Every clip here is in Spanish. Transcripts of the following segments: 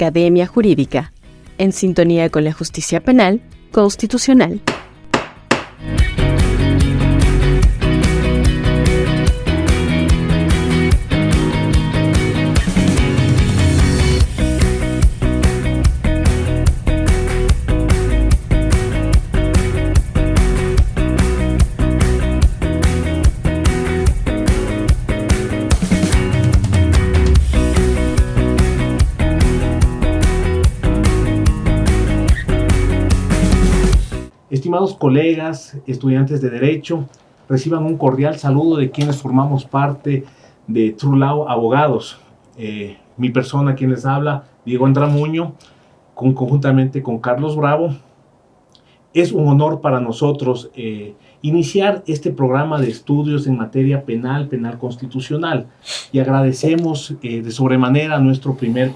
Academia Jurídica, en sintonía con la justicia penal constitucional. Estimados colegas, estudiantes de Derecho, reciban un cordial saludo de quienes formamos parte de True Law Abogados. Mi persona, quien les habla, Diego Andramuño, conjuntamente con Carlos Bravo. Es un honor para nosotros iniciar este programa de estudios en materia penal constitucional, y agradecemos de sobremanera a nuestro primer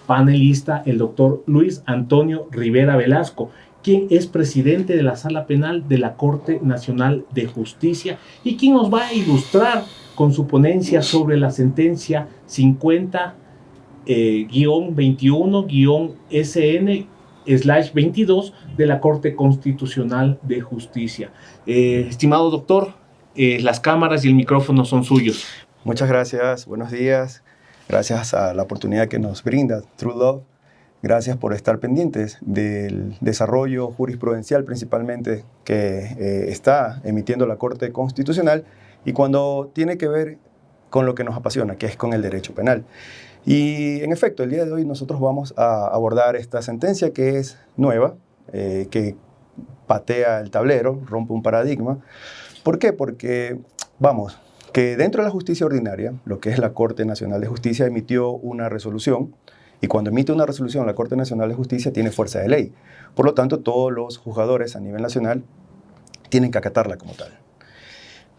panelista, el doctor Luis Antonio Rivera Velasco, quien es presidente de la Sala Penal de la Corte Nacional de Justicia y quien nos va a ilustrar con su ponencia sobre la sentencia 50-21-SN/22 de la Corte Constitucional de Justicia. Estimado doctor, las cámaras y el micrófono son suyos. Muchas gracias, buenos días. Gracias a la oportunidad que nos brinda True Law. Gracias por estar pendientes del desarrollo jurisprudencial principalmente que está emitiendo la Corte Constitucional y cuando tiene que ver con lo que nos apasiona, que es con el derecho penal. Y en efecto, el día de hoy nosotros vamos a abordar esta sentencia que es nueva, que patea el tablero, rompe un paradigma. ¿Por qué? Porque, que dentro de la justicia ordinaria, lo que es la Corte Nacional de Justicia emitió una resolución. Y cuando emite una resolución la Corte Nacional de Justicia tiene fuerza de ley. Por lo tanto, todos los juzgadores a nivel nacional tienen que acatarla como tal.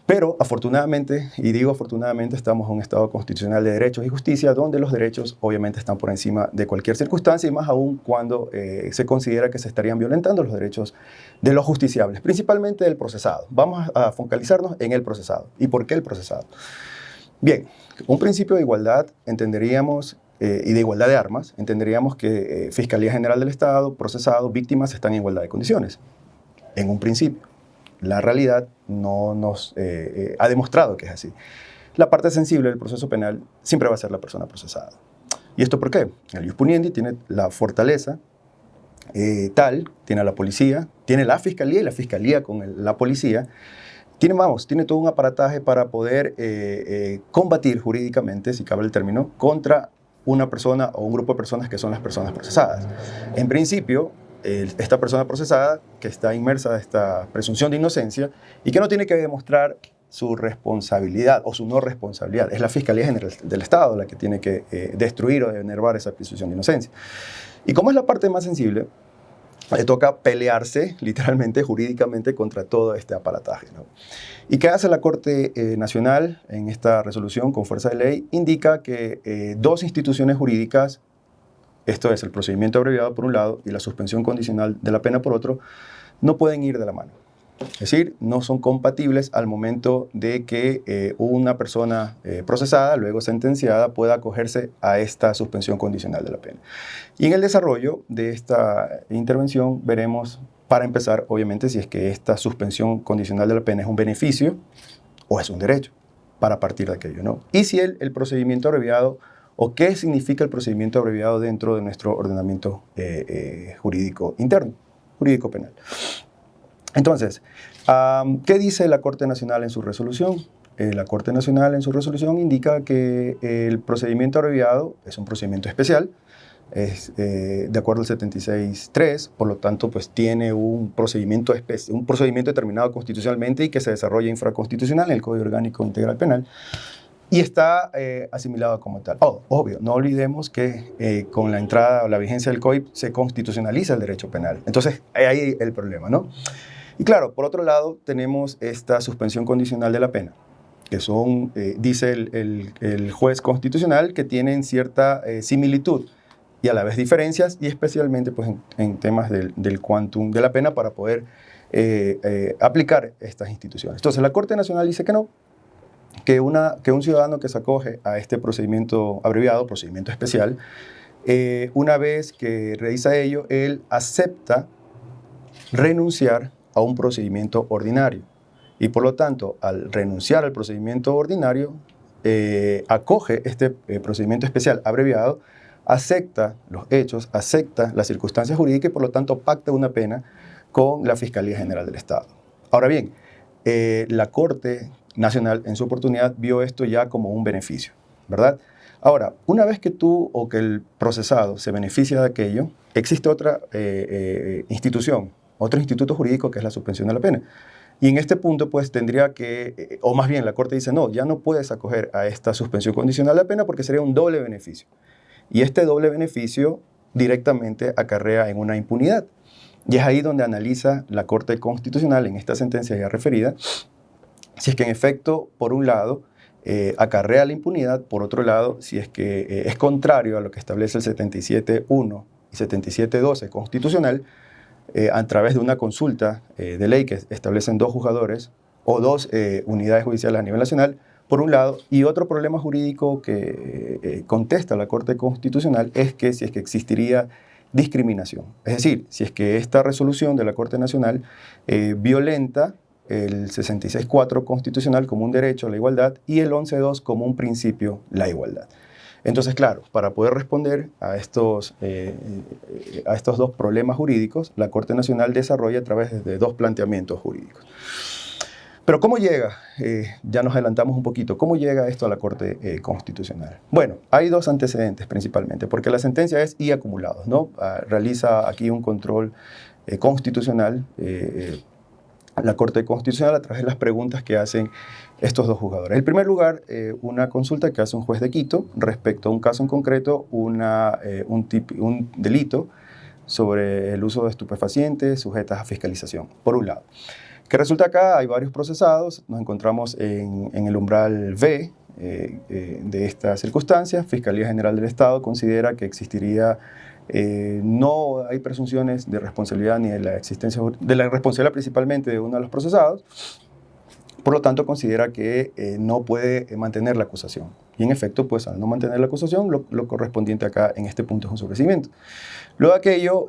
Pero afortunadamente, y digo afortunadamente, estamos en un Estado constitucional de derechos y justicia donde los derechos obviamente están por encima de cualquier circunstancia y más aún cuando se considera que se estarían violentando los derechos de los justiciables, principalmente del procesado. Vamos a focalizarnos en el procesado. ¿Y por qué el procesado? Bien, un principio de igualdad entenderíamos y de igualdad de armas, entenderíamos que Fiscalía General del Estado, procesado, víctimas están en igualdad de condiciones. En un principio. La realidad no nos ha demostrado que es así. La parte sensible del proceso penal siempre va a ser la persona procesada. ¿Y esto por qué? El ius puniendi tiene la fortaleza tiene a la policía, tiene la fiscalía y la fiscalía con la policía. Tiene todo un aparataje para poder combatir jurídicamente, si cabe el término, contra una persona o un grupo de personas que son las personas procesadas. En principio, esta persona procesada que está inmersa en esta presunción de inocencia y que no tiene que demostrar su responsabilidad o su no responsabilidad. Es la Fiscalía General del Estado la que tiene que destruir o enervar esa presunción de inocencia. Y como es la parte más sensible, le toca pelearse literalmente, jurídicamente, contra todo este aparataje, ¿no? ¿Y qué hace la Corte Nacional en esta resolución con fuerza de ley? Indica que dos instituciones jurídicas, esto es el procedimiento abreviado por un lado y la suspensión condicional de la pena por otro, no pueden ir de la mano. Es decir, no son compatibles al momento de que una persona procesada, luego sentenciada, pueda acogerse a esta suspensión condicional de la pena. Y en el desarrollo de esta intervención veremos, para empezar, obviamente, si es que esta suspensión condicional de la pena es un beneficio o es un derecho, para partir de aquello, ¿no? Y si el procedimiento abreviado, o qué significa el procedimiento abreviado dentro de nuestro ordenamiento jurídico interno, jurídico penal. Entonces, ¿qué dice la Corte Nacional en su resolución? La Corte Nacional en su resolución indica que el procedimiento abreviado es un procedimiento especial, es de acuerdo al 76.3, por lo tanto, pues tiene un procedimiento determinado constitucionalmente y que se desarrolla infraconstitucional en el Código Orgánico Integral Penal y está asimilado como tal. Obvio, no olvidemos que con la entrada o la vigencia del COIP se constitucionaliza el derecho penal. Entonces, ahí el problema, ¿no? Y claro, por otro lado, tenemos esta suspensión condicional de la pena, que son, dice el juez constitucional, que tienen cierta similitud y a la vez diferencias, y especialmente pues, en temas del quantum de la pena para poder aplicar estas instituciones. Entonces, la Corte Nacional dice que no, que un ciudadano que se acoge a este procedimiento abreviado, procedimiento especial, Una vez que realiza ello, él acepta renunciar a un procedimiento ordinario. Y por lo tanto, al renunciar al procedimiento ordinario, acoge este procedimiento especial abreviado, acepta los hechos, acepta las circunstancias jurídicas y por lo tanto pacta una pena con la Fiscalía General del Estado. Ahora bien, la Corte Nacional en su oportunidad vio esto ya como un beneficio, ¿verdad? Ahora, una vez que tú o que el procesado se beneficia de aquello, existe otra institución, otro instituto jurídico que es la suspensión de la pena. Y en este punto, pues tendría que, o más bien la Corte dice, no, ya no puedes acoger a esta suspensión condicional de la pena porque sería un doble beneficio. Y este doble beneficio directamente acarrea en una impunidad. Y es ahí donde analiza la Corte Constitucional, en esta sentencia ya referida, si es que en efecto, por un lado, acarrea la impunidad, por otro lado, si es que es contrario a lo que establece el 77.1 y 77.12 constitucional, a través de una consulta de ley que establecen 2 juzgadores o 2 unidades judiciales a nivel nacional, por un lado, y otro problema jurídico que contesta la Corte Constitucional es que si es que existiría discriminación. Es decir, si es que esta resolución de la Corte Nacional violenta el 66.4 constitucional como un derecho a la igualdad y el 11.2 como un principio, la igualdad. Entonces, claro, para poder responder a estos 2 problemas jurídicos, la Corte Nacional desarrolla a través de 2 planteamientos jurídicos. Pero ¿cómo llega? Ya nos adelantamos un poquito. ¿Cómo llega esto a la Corte Constitucional? Bueno, hay 2 antecedentes principalmente, porque la sentencia es y acumulados, ¿no? Realiza aquí un control constitucional la Corte Constitucional a través de las preguntas que hacen estos 2 juzgadores. En primer lugar, una consulta que hace un juez de Quito respecto a un caso en concreto, un delito sobre el uso de estupefacientes sujetas a fiscalización, por un lado. Que resulta acá, hay varios procesados, nos encontramos en el umbral V de estas circunstancias. Fiscalía General del Estado considera que existiría, no hay presunciones de responsabilidad ni de la existencia, de la responsabilidad principalmente de uno de los procesados, por lo tanto considera que no puede mantener la acusación. Y en efecto, pues al no mantener la acusación, lo correspondiente acá en este punto es un sobreseimiento. Luego de aquello,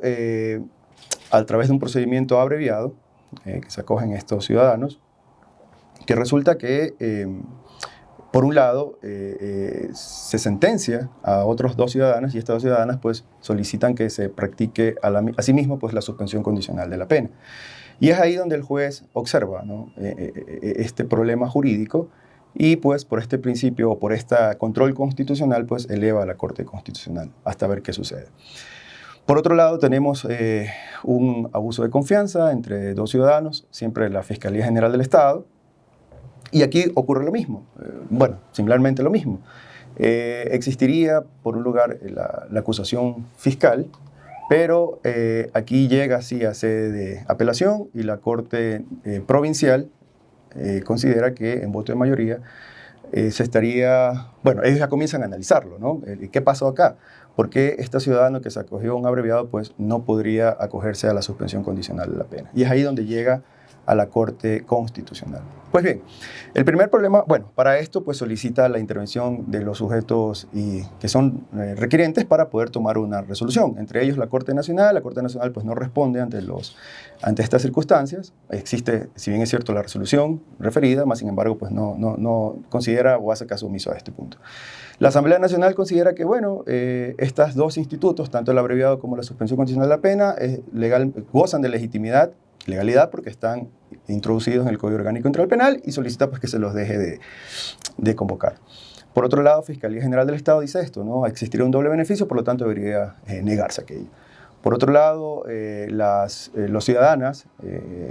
a través de un procedimiento abreviado, que se acogen estos ciudadanos, que resulta que, por un lado, se sentencia a otros 2 ciudadanos y estas 2 ciudadanas pues, solicitan que se practique asimismo pues, la suspensión condicional de la pena. Y es ahí donde el juez observa, ¿no? Este problema jurídico y pues por este principio o por este control constitucional pues eleva a la Corte Constitucional hasta ver qué sucede. Por otro lado, tenemos un abuso de confianza entre 2 ciudadanos, siempre la Fiscalía General del Estado, y aquí ocurre lo mismo, bueno, similarmente lo mismo. Existiría, por un lugar, la acusación fiscal, pero aquí llega sí a sede de apelación y la Corte Provincial considera que en voto de mayoría se estaría, bueno, ellos ya comienzan a analizarlo, ¿no? ¿Qué pasó acá? ¿Por qué este ciudadano que se acogió a un abreviado pues no podría acogerse a la suspensión condicional de la pena? Y es ahí donde llega a la Corte Constitucional. Pues bien, el primer problema, bueno, para esto pues solicita la intervención de los sujetos que son requirientes para poder tomar una resolución. Entre ellos la Corte Nacional pues no responde ante estas circunstancias. Existe, si bien es cierto, la resolución referida, más sin embargo pues no considera o hace caso omiso a este punto. La Asamblea Nacional considera que, bueno, estos 2 institutos, tanto el abreviado como la suspensión condicional de la pena, gozan de legalidad porque están introducidos en el Código Orgánico Integral Penal y solicita pues, que se los deje de convocar. Por otro lado, Fiscalía General del Estado dice esto, ¿no? Existiría un doble beneficio, por lo tanto debería negarse aquello. Por otro lado, los ciudadanas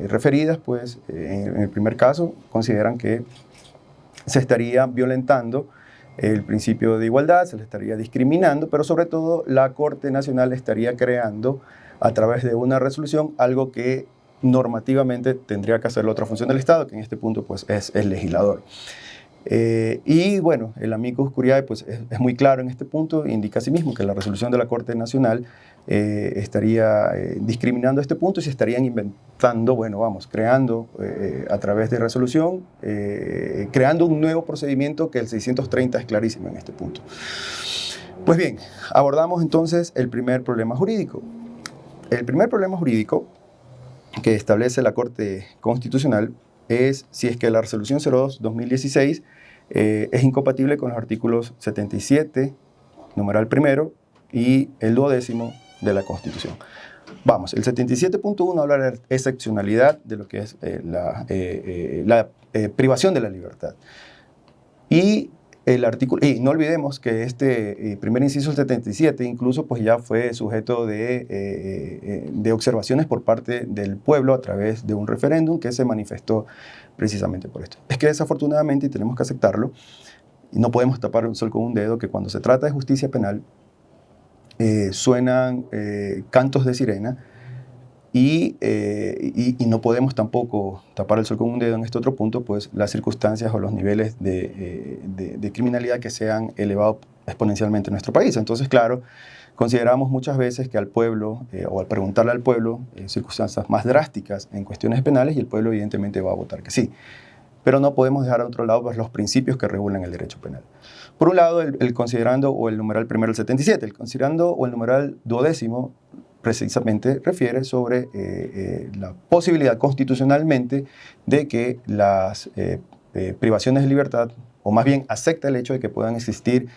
referidas, pues, en el primer caso, consideran que se estaría violentando el principio de igualdad, se les estaría discriminando, pero sobre todo la Corte Nacional estaría creando a través de una resolución algo que normativamente tendría que hacer la otra función del Estado, que en este punto pues, es el legislador. Y bueno, el amicus curiae pues, es muy claro en este punto, indica asimismo que la resolución de la Corte Nacional estaría discriminando este punto y se estarían inventando, bueno, vamos, creando a través de resolución, creando un nuevo procedimiento que el 630 es clarísimo en este punto. Pues bien, abordamos entonces el primer problema jurídico. El primer problema jurídico que establece la Corte Constitucional es si es que la resolución 02-2016 es incompatible con los artículos 77, numeral primero, y el 12º de la Constitución. Vamos, el 77.1 habla de la excepcionalidad de lo que es la privación de la libertad. Y el artículo, y no olvidemos que este primer inciso del 77 incluso pues ya fue sujeto de observaciones por parte del pueblo a través de un referéndum que se manifestó precisamente por esto. Es que desafortunadamente, y tenemos que aceptarlo, y no podemos tapar un sol con un dedo, que cuando se trata de justicia penal suenan cantos de sirena y no podemos tampoco tapar el sol con un dedo en este otro punto, pues las circunstancias o los niveles de criminalidad que se han elevado exponencialmente en nuestro país. Entonces, claro, consideramos muchas veces que al pueblo, o al preguntarle al pueblo circunstancias más drásticas en cuestiones penales, y el pueblo evidentemente va a votar que sí. Pero no podemos dejar a otro lado pues, los principios que regulan el derecho penal. Por un lado, el considerando o el numeral primero del 77, el considerando o el numeral 12º precisamente refiere sobre la posibilidad constitucionalmente de que las privaciones de libertad, o más bien acepta el hecho de que puedan existir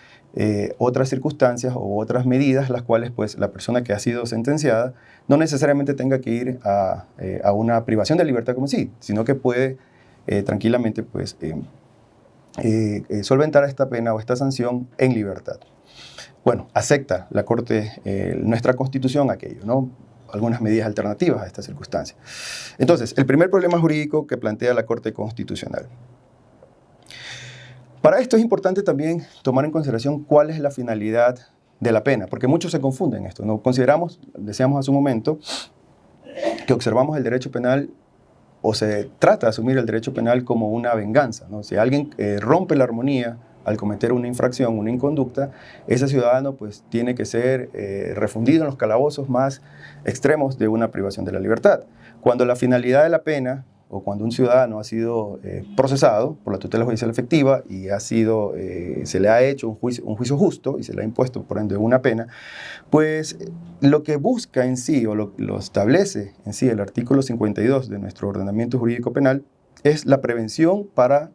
otras circunstancias o otras medidas, las cuales pues, la persona que ha sido sentenciada no necesariamente tenga que ir a una privación de libertad como sí, sino que puede tranquilamente pues, solventar esta pena o esta sanción en libertad. Bueno, acepta la Corte, nuestra Constitución, aquello, ¿no? Algunas medidas alternativas a esta circunstancia. Entonces, el primer problema jurídico que plantea la Corte Constitucional. Para esto es importante también tomar en consideración cuál es la finalidad de la pena, porque muchos se confunden esto, ¿no? Consideramos, decíamos hace un momento, que observamos el derecho penal o se trata de asumir el derecho penal como una venganza, ¿no? Si alguien rompe la armonía al cometer una infracción, una inconducta, ese ciudadano pues, tiene que ser refundido en los calabozos más extremos de una privación de la libertad. Cuando la finalidad de la pena, o cuando un ciudadano ha sido procesado por la tutela judicial efectiva y se le ha hecho un juicio justo y se le ha impuesto, por ende, una pena, pues lo que busca en sí, o lo establece en sí el artículo 52 de nuestro ordenamiento jurídico penal, es la prevención para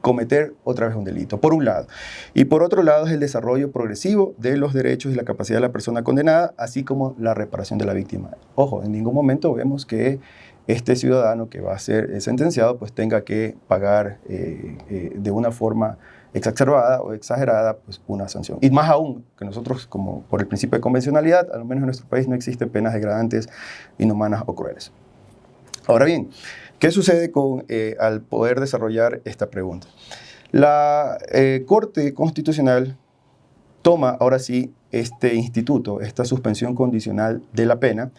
cometer otra vez un delito, por un lado. Y por otro lado es el desarrollo progresivo de los derechos y la capacidad de la persona condenada, así como la reparación de la víctima. Ojo, en ningún momento vemos que este ciudadano que va a ser sentenciado pues tenga que pagar de una forma exacerbada o exagerada pues, una sanción. Y más aún, que nosotros, como por el principio de convencionalidad, al menos en nuestro país no existen penas degradantes, inhumanas o crueles. Ahora bien, ¿qué sucede al poder desarrollar esta pregunta? La Corte Constitucional toma ahora sí este instituto, esta suspensión condicional de la pena,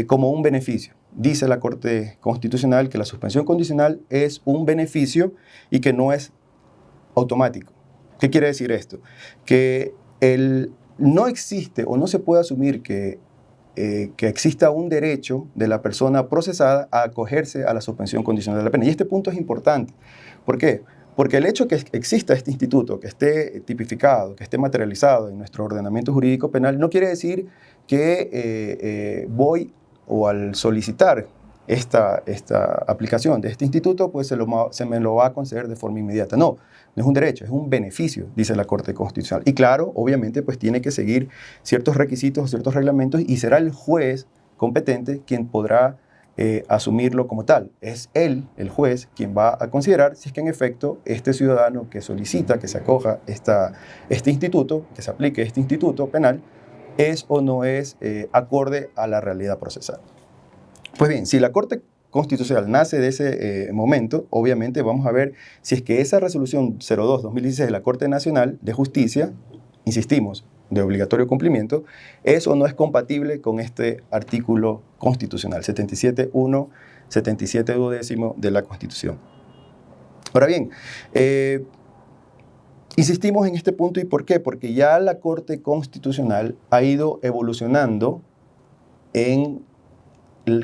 como un beneficio. Dice la Corte Constitucional que la suspensión condicional es un beneficio y que no es automático. ¿Qué quiere decir esto? Que no existe o no se puede asumir que exista un derecho de la persona procesada a acogerse a la suspensión condicional de la pena. Y este punto es importante. ¿Por qué? Porque el hecho de que exista este instituto, que esté tipificado, que esté materializado en nuestro ordenamiento jurídico penal, no quiere decir que voy o al solicitar esta aplicación de este instituto, pues se me lo va a conceder de forma inmediata. No es un derecho, es un beneficio, dice la Corte Constitucional. Y claro, obviamente, pues tiene que seguir ciertos requisitos, ciertos reglamentos, y será el juez competente quien podrá asumirlo como tal. Es él, el juez, quien va a considerar si es que en efecto este ciudadano que solicita que se acoja este instituto, que se aplique este instituto penal, es o no es acorde a la realidad procesal. Pues bien, si la Corte Constitucional nace de ese momento, obviamente vamos a ver si es que esa resolución 02-2016 de la Corte Nacional de Justicia, insistimos, de obligatorio cumplimiento, es o no es compatible con este artículo constitucional, 77.1, 77.12 de la Constitución. Ahora bien, insistimos en este punto, ¿y por qué? Porque ya la Corte Constitucional ha ido evolucionando en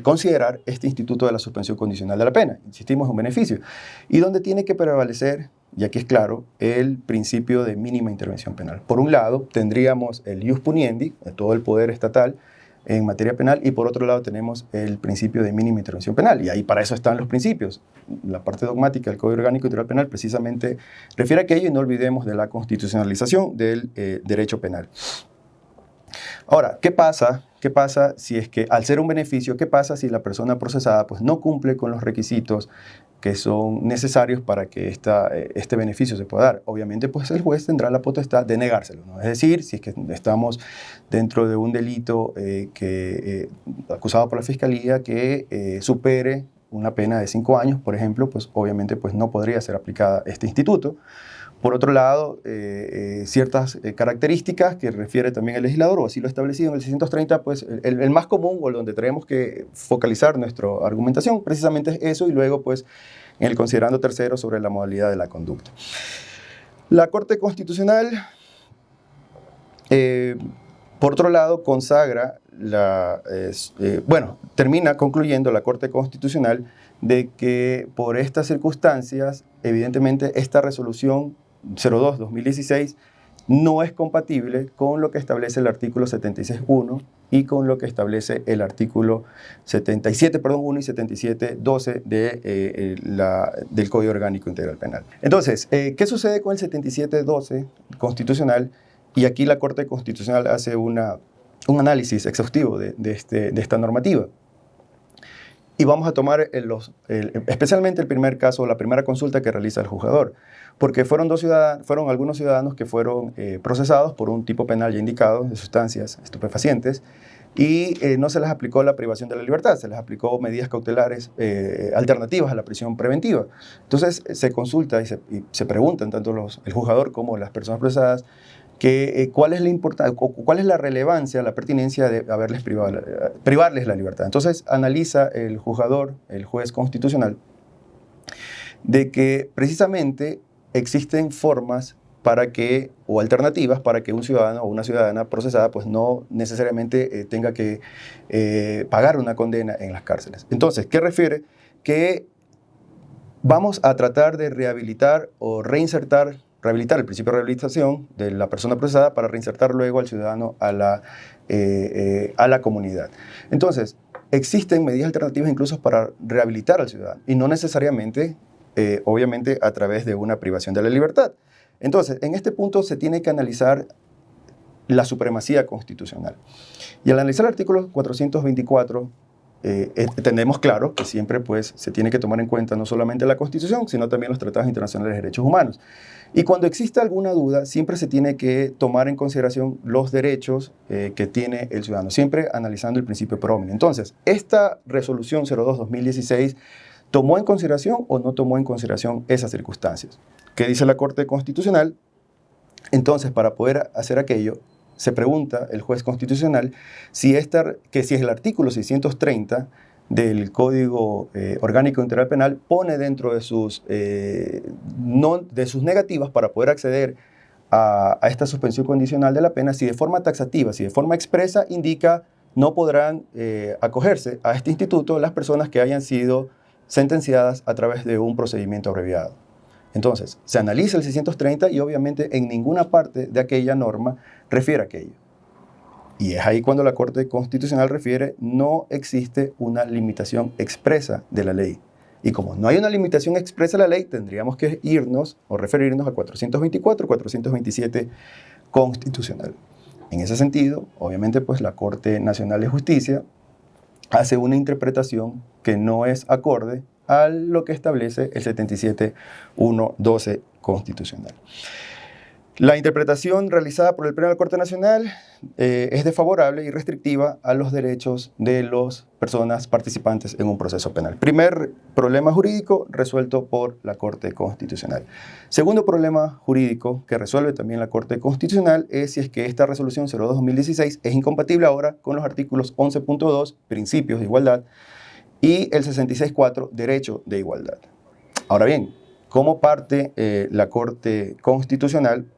considerar este instituto de la suspensión condicional de la pena. Insistimos, es un beneficio. Y donde tiene que prevalecer y aquí es claro, el principio de mínima intervención penal. Por un lado, tendríamos el ius puniendi, todo el poder estatal en materia penal, y por otro lado tenemos el principio de mínima intervención penal, y ahí para eso están los principios. La parte dogmática del Código Orgánico Integral Penal precisamente refiere a aquello, y no olvidemos de la constitucionalización del derecho penal. Ahora, ¿qué pasa si es que al ser un beneficio, qué pasa si la persona procesada pues, no cumple con los requisitos que son necesarios para que este beneficio se pueda dar? Obviamente, pues el juez tendrá la potestad de negárselo, ¿no? Es decir, si es que estamos dentro de un delito acusado por la Fiscalía que supere una pena de 5 años, por ejemplo, pues obviamente pues, no podría ser aplicada este instituto. Por otro lado, ciertas características que refiere también el legislador, o así lo establecido en el 630, pues el más común, o donde tenemos que focalizar nuestra argumentación, precisamente es eso, y luego pues en el considerando tercero sobre la modalidad de la conducta. La Corte Constitucional, por otro lado, consagra, termina concluyendo la Corte Constitucional de que por estas circunstancias, evidentemente, esta resolución 02-2016 no es compatible con lo que establece el artículo 76.1 y con lo que establece el artículo 77.1 y 77.12 del Código Orgánico Integral Penal. Entonces, ¿qué sucede con el 77.12 constitucional? Y aquí la Corte Constitucional hace un análisis exhaustivo de esta normativa. Y vamos a tomar especialmente el primer caso, la primera consulta que realiza el juzgador, porque fueron algunos ciudadanos que fueron procesados por un tipo penal ya indicado de sustancias estupefacientes, y no se les aplicó la privación de la libertad, se les aplicó medidas cautelares alternativas a la prisión preventiva. Entonces se consulta y se preguntan tanto el juzgador como las personas procesadas cuál es la importancia, cuál es la relevancia, la pertinencia de privarles la libertad. Entonces analiza el juzgador, el juez constitucional, de que precisamente existen formas o alternativas para que un ciudadano o una ciudadana procesada pues no necesariamente tenga que pagar una condena en las cárceles. Entonces, ¿qué refiere? Que vamos a tratar de rehabilitar o rehabilitar el principio de rehabilitación de la persona procesada para reinsertar luego al ciudadano a la comunidad. Entonces, existen medidas alternativas incluso para rehabilitar al ciudadano, y no necesariamente, obviamente, a través de una privación de la libertad. Entonces, en este punto se tiene que analizar la supremacía constitucional. Y al analizar el artículo 424, tenemos claro que siempre pues, se tiene que tomar en cuenta no solamente la Constitución, sino también los tratados internacionales de derechos humanos. Y cuando exista alguna duda, siempre se tiene que tomar en consideración los derechos que tiene el ciudadano, siempre analizando el principio pro homine. Entonces, esta resolución 02-2016 ¿tomó en consideración o no tomó en consideración esas circunstancias? ¿Qué dice la Corte Constitucional? Entonces, para poder hacer aquello, se pregunta el juez constitucional si es el artículo 630 del Código Orgánico Integral Penal pone dentro de sus negativas para poder acceder a esta suspensión condicional de la pena, si de forma taxativa, si de forma expresa indica no podrán acogerse a este instituto las personas que hayan sido sentenciadas a través de un procedimiento abreviado. Entonces, se analiza el 630 y obviamente en ninguna parte de aquella norma refiere a aquello. Y es ahí cuando la Corte Constitucional refiere no existe una limitación expresa de la ley. Y como no hay una limitación expresa de la ley, tendríamos que irnos o referirnos a 424, 427 constitucional. En ese sentido, obviamente, pues la Corte Nacional de Justicia hace una interpretación que no es acorde a lo que establece el 77.1.12 constitucional. La interpretación realizada por el Pleno de la Corte Nacional es desfavorable y restrictiva a los derechos de las personas participantes en un proceso penal. Primer problema jurídico resuelto por la Corte Constitucional. Segundo problema jurídico que resuelve también la Corte Constitucional es si es que esta resolución 02-2016 es incompatible ahora con los artículos 11.2, principios de igualdad, y el 66.4, derecho de igualdad. Ahora bien, como parte la Corte Constitucional,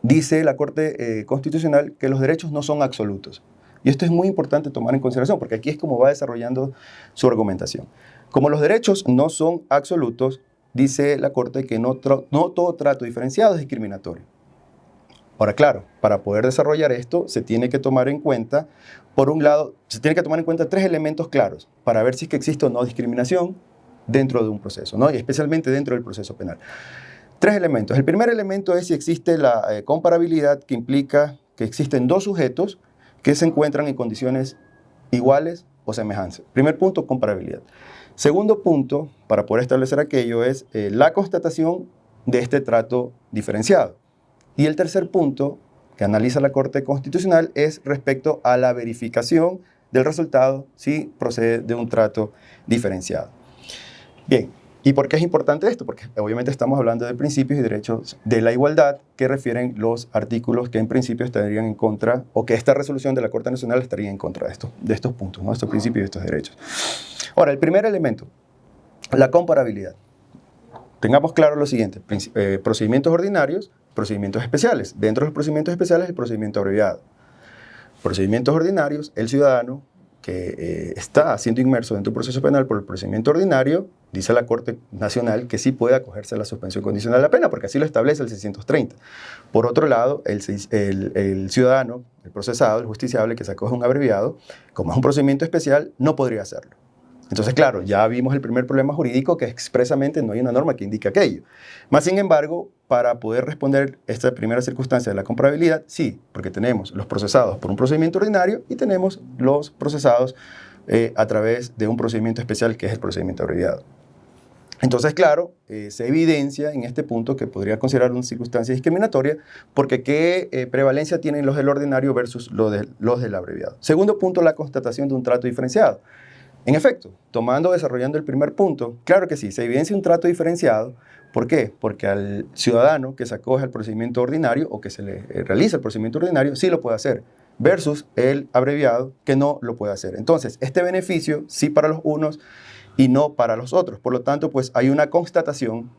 dice la Corte Constitucional que los derechos no son absolutos. Y esto es muy importante tomar en consideración, porque aquí es como va desarrollando su argumentación. Como los derechos no son absolutos, dice la Corte que no todo trato diferenciado es discriminatorio. Ahora, claro, para poder desarrollar esto se tiene que tomar en cuenta, por un lado, se tiene que tomar en cuenta 3 elementos claros para ver si es que existe o no discriminación dentro de un proceso, ¿no? Y especialmente dentro del proceso penal. 3 elementos. El primer elemento es si existe la comparabilidad, que implica que existen 2 sujetos que se encuentran en condiciones iguales o semejantes. Primer punto, comparabilidad. Segundo punto, para poder establecer aquello, es la constatación de este trato diferenciado. Y el tercer punto que analiza la Corte Constitucional es respecto a la verificación del resultado si procede de un trato diferenciado. Bien, ¿y por qué es importante esto? Porque obviamente estamos hablando de principios y derechos de la igualdad que refieren los artículos que en principio estarían en contra, o que esta resolución de la Corte Nacional estaría en contra de estos puntos, ¿no? Estos principios y estos derechos. Ahora, el primer elemento, la comparabilidad. Tengamos claro lo siguiente: procedimientos ordinarios, procedimientos especiales. Dentro de los procedimientos especiales, el procedimiento abreviado. Procedimientos ordinarios, el ciudadano que está siendo inmerso dentro de un proceso penal por el procedimiento ordinario, dice la Corte Nacional que sí puede acogerse a la suspensión condicional de la pena, porque así lo establece el 630. Por otro lado, el ciudadano, el procesado, el justiciable que se acoge a un abreviado, como es un procedimiento especial, no podría hacerlo. Entonces, claro, ya vimos el primer problema jurídico, que expresamente no hay una norma que indique aquello. Más sin embargo, para poder responder esta primera circunstancia de la comparabilidad, sí, porque tenemos los procesados por un procedimiento ordinario y tenemos los procesados a través de un procedimiento especial, que es el procedimiento abreviado. Entonces, claro, se evidencia en este punto que podría considerar una circunstancia discriminatoria, porque ¿qué prevalencia tienen los del ordinario versus los del abreviado? Segundo punto, la constatación de un trato diferenciado. En efecto, desarrollando el primer punto, claro que sí, se evidencia un trato diferenciado. ¿Por qué? Porque al ciudadano que se acoge al procedimiento ordinario o que se le realiza el procedimiento ordinario, sí lo puede hacer, versus el abreviado que no lo puede hacer. Entonces, este beneficio sí para los unos y no para los otros. Por lo tanto, pues hay una constatación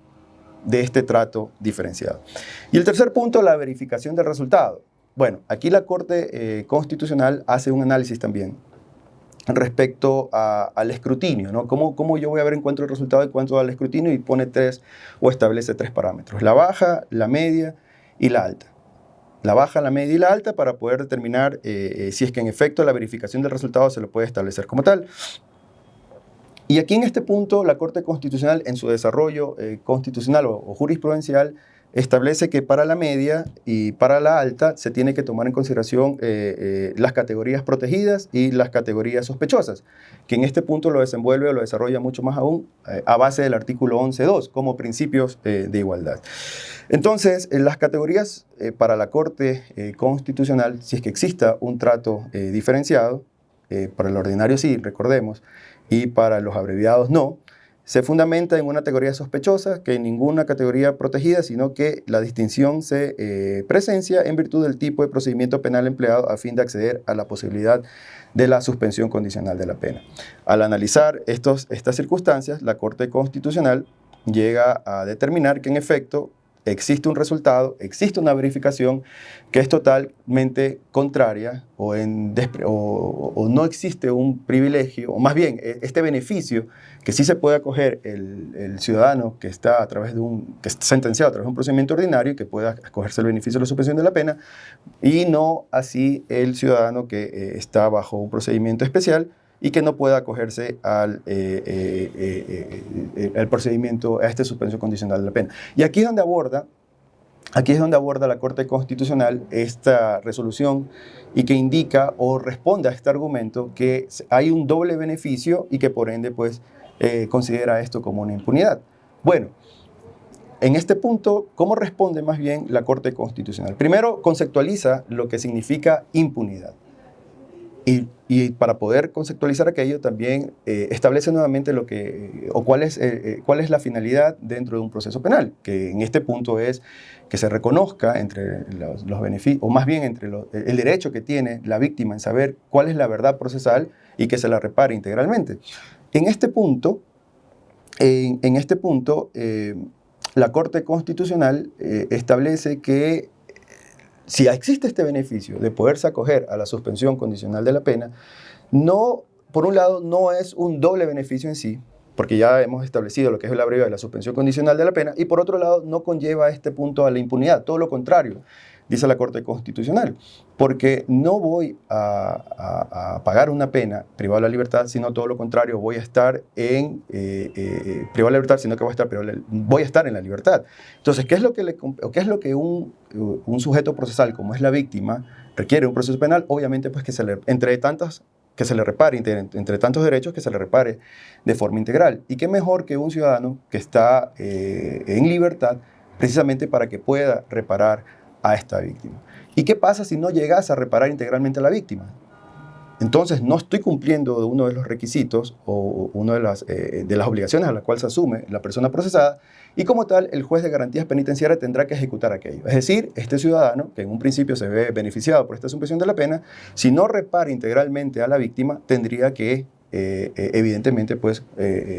de este trato diferenciado. Y el tercer punto, la verificación del resultado. Bueno, aquí la Corte Constitucional hace un análisis también respecto al escrutinio, ¿no? ¿Cómo yo voy a ver en cuanto al resultado en cuanto al escrutinio? Y pone 3 o establece 3 parámetros: la baja, la media y la alta. La baja, la media y la alta, para poder determinar si es que en efecto la verificación del resultado se lo puede establecer como tal. Y aquí en este punto la Corte Constitucional, en su desarrollo constitucional o jurisprudencial, establece que para la media y para la alta se tiene que tomar en consideración las categorías protegidas y las categorías sospechosas, que en este punto lo desenvuelve o lo desarrolla mucho más aún a base del artículo 11.2 como principios de igualdad. Entonces, en las categorías para la Corte Constitucional, si es que exista un trato diferenciado, para el ordinario sí, recordemos, y para los abreviados no, se fundamenta en una categoría sospechosa, que en ninguna categoría protegida, sino que la distinción se presencia en virtud del tipo de procedimiento penal empleado a fin de acceder a la posibilidad de la suspensión condicional de la pena. Al analizar estas circunstancias, la Corte Constitucional llega a determinar que en efecto existe un resultado, existe una verificación que es totalmente contraria o no existe un privilegio, o más bien este beneficio que sí se puede acoger el ciudadano que está que está sentenciado a través de un procedimiento ordinario y que pueda acogerse el beneficio de la suspensión de la pena, y no así el ciudadano que está bajo un procedimiento especial y que no pueda acogerse al procedimiento, a esta suspensión condicional de la pena. Y aquí es donde aborda la Corte Constitucional esta resolución y que indica o responde a este argumento que hay un doble beneficio y que por ende pues considera esto como una impunidad. Bueno, en este punto, ¿cómo responde más bien la Corte Constitucional? Primero, conceptualiza lo que significa impunidad. Y para poder conceptualizar aquello también establece nuevamente cuál es la finalidad dentro de un proceso penal, que en este punto es que se reconozca entre los beneficios, o más bien entre el derecho que tiene la víctima en saber cuál es la verdad procesal y que se la repare integralmente. En este punto, la Corte Constitucional establece que si existe este beneficio de poderse acoger a la suspensión condicional de la pena, por un lado, no es un doble beneficio en sí, porque ya hemos establecido lo que es la breve de la suspensión condicional de la pena, y por otro lado no conlleva a este punto a la impunidad, todo lo contrario, dice la Corte Constitucional, porque no voy a pagar una pena privada de la libertad, sino todo lo contrario, voy a estar en privado de la libertad, sino que voy a estar en la libertad. Entonces, ¿qué es lo que un sujeto procesal, como es la víctima, requiere un proceso penal? Obviamente, pues que se le repare, entre tantos derechos, que se le repare de forma integral. Y qué mejor que un ciudadano que está en libertad, precisamente para que pueda reparar a esta víctima. ¿Y qué pasa si no llegas a reparar integralmente a la víctima? Entonces no estoy cumpliendo uno de los requisitos o una de las obligaciones a las cuales se asume la persona procesada, y como tal el juez de garantías penitenciarias tendrá que ejecutar aquello. Es decir, este ciudadano, que en un principio se ve beneficiado por esta suspensión de la pena, si no repara integralmente a la víctima, tendría que evidentemente pues